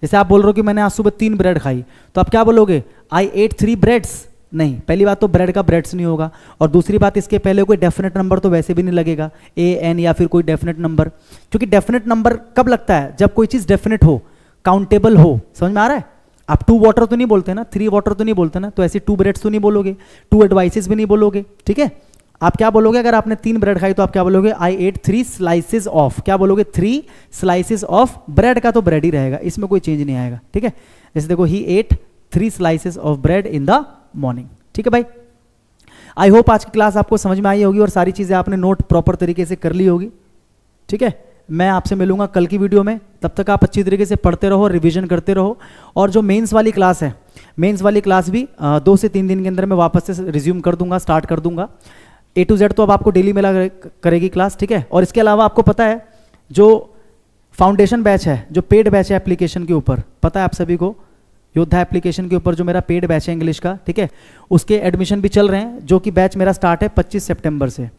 S1: जैसे आप बोल रहे हो कि मैंने आज सुबह 3 ब्रेड खाई, तो आप क्या बोलोगे, आई एट 3 ब्रेड्स, नहीं, पहली बात तो ब्रेड का ब्रेड्स नहीं होगा, और दूसरी बात इसके पहले कोई डेफिनेट नंबर तो वैसे भी नहीं लगेगा, ए एन या फिर कोई डेफिनेट नंबर, क्योंकि डेफिनेट नंबर कब लगता है, जब कोई चीज़ डेफिनेट हो, काउंटेबल हो, समझ में आ रहा है। आप 2 वाटर तो नहीं बोलते ना, 3 वाटर तो नहीं बोलते ना, तो ऐसे 2 ब्रेड्स तो नहीं बोलोगे, 2 एडवाइसेस भी नहीं बोलोगे, ठीक है। आप क्या बोलोगे, अगर आपने 3 ब्रेड खाई तो आप क्या बोलोगे, आई एट 3 स्लाइसेस ऑफ, क्या बोलोगे, 3 स्लाइसेस ऑफ ब्रेड, का तो ब्रेड ही रहेगा, इसमें कोई चेंज नहीं आएगा, ठीक है। जैसे देखो, he ate 3 slices of bread in the morning, ठीक है भाई। आई होप आज की क्लास आपको समझ में आई होगी और सारी चीज़ें आपने नोट प्रॉपर तरीके से कर ली होगी, ठीक है। मैं आपसे मिलूंगा कल की वीडियो में, तब तक आप अच्छी तरीके से पढ़ते रहो, रिवीजन करते रहो, और जो मेंस वाली क्लास है, मेंस वाली क्लास भी 2 से 3 दिन के अंदर मैं वापस से रिज्यूम कर दूंगा, स्टार्ट कर दूंगा। A to Z तो अब आपको डेली मिला करेगी क्लास, ठीक है। और इसके अलावा आपको पता है, जो फाउंडेशन बैच है, जो पेड बैच है एप्लीकेशन के ऊपर, पता है आप सभी को, योद्धा एप्लीकेशन के ऊपर जो मेरा पेड बैच है इंग्लिश का, ठीक है, उसके एडमिशन भी चल रहे हैं, जो कि बैच मेरा स्टार्ट है 25 सितंबर से,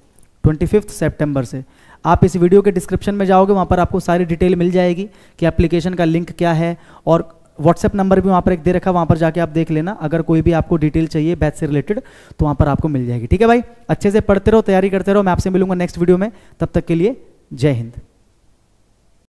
S1: 25 सितंबर से। आप इस वीडियो के डिस्क्रिप्शन में जाओगे, वहाँ पर आपको सारी डिटेल मिल जाएगी कि एप्लीकेशन का लिंक क्या है, और व्हाट्सएप नंबर भी वहाँ पर एक दे रखा है, वहाँ पर जाके आप देख लेना, अगर कोई भी आपको डिटेल चाहिए बैच से रिलेटेड तो वहाँ पर आपको मिल जाएगी, ठीक है भाई। अच्छे से पढ़ते रहो, तैयारी करते रहो, मैं आपसे मिलूंगा नेक्स्ट वीडियो में, तब तक के लिए जय हिंद।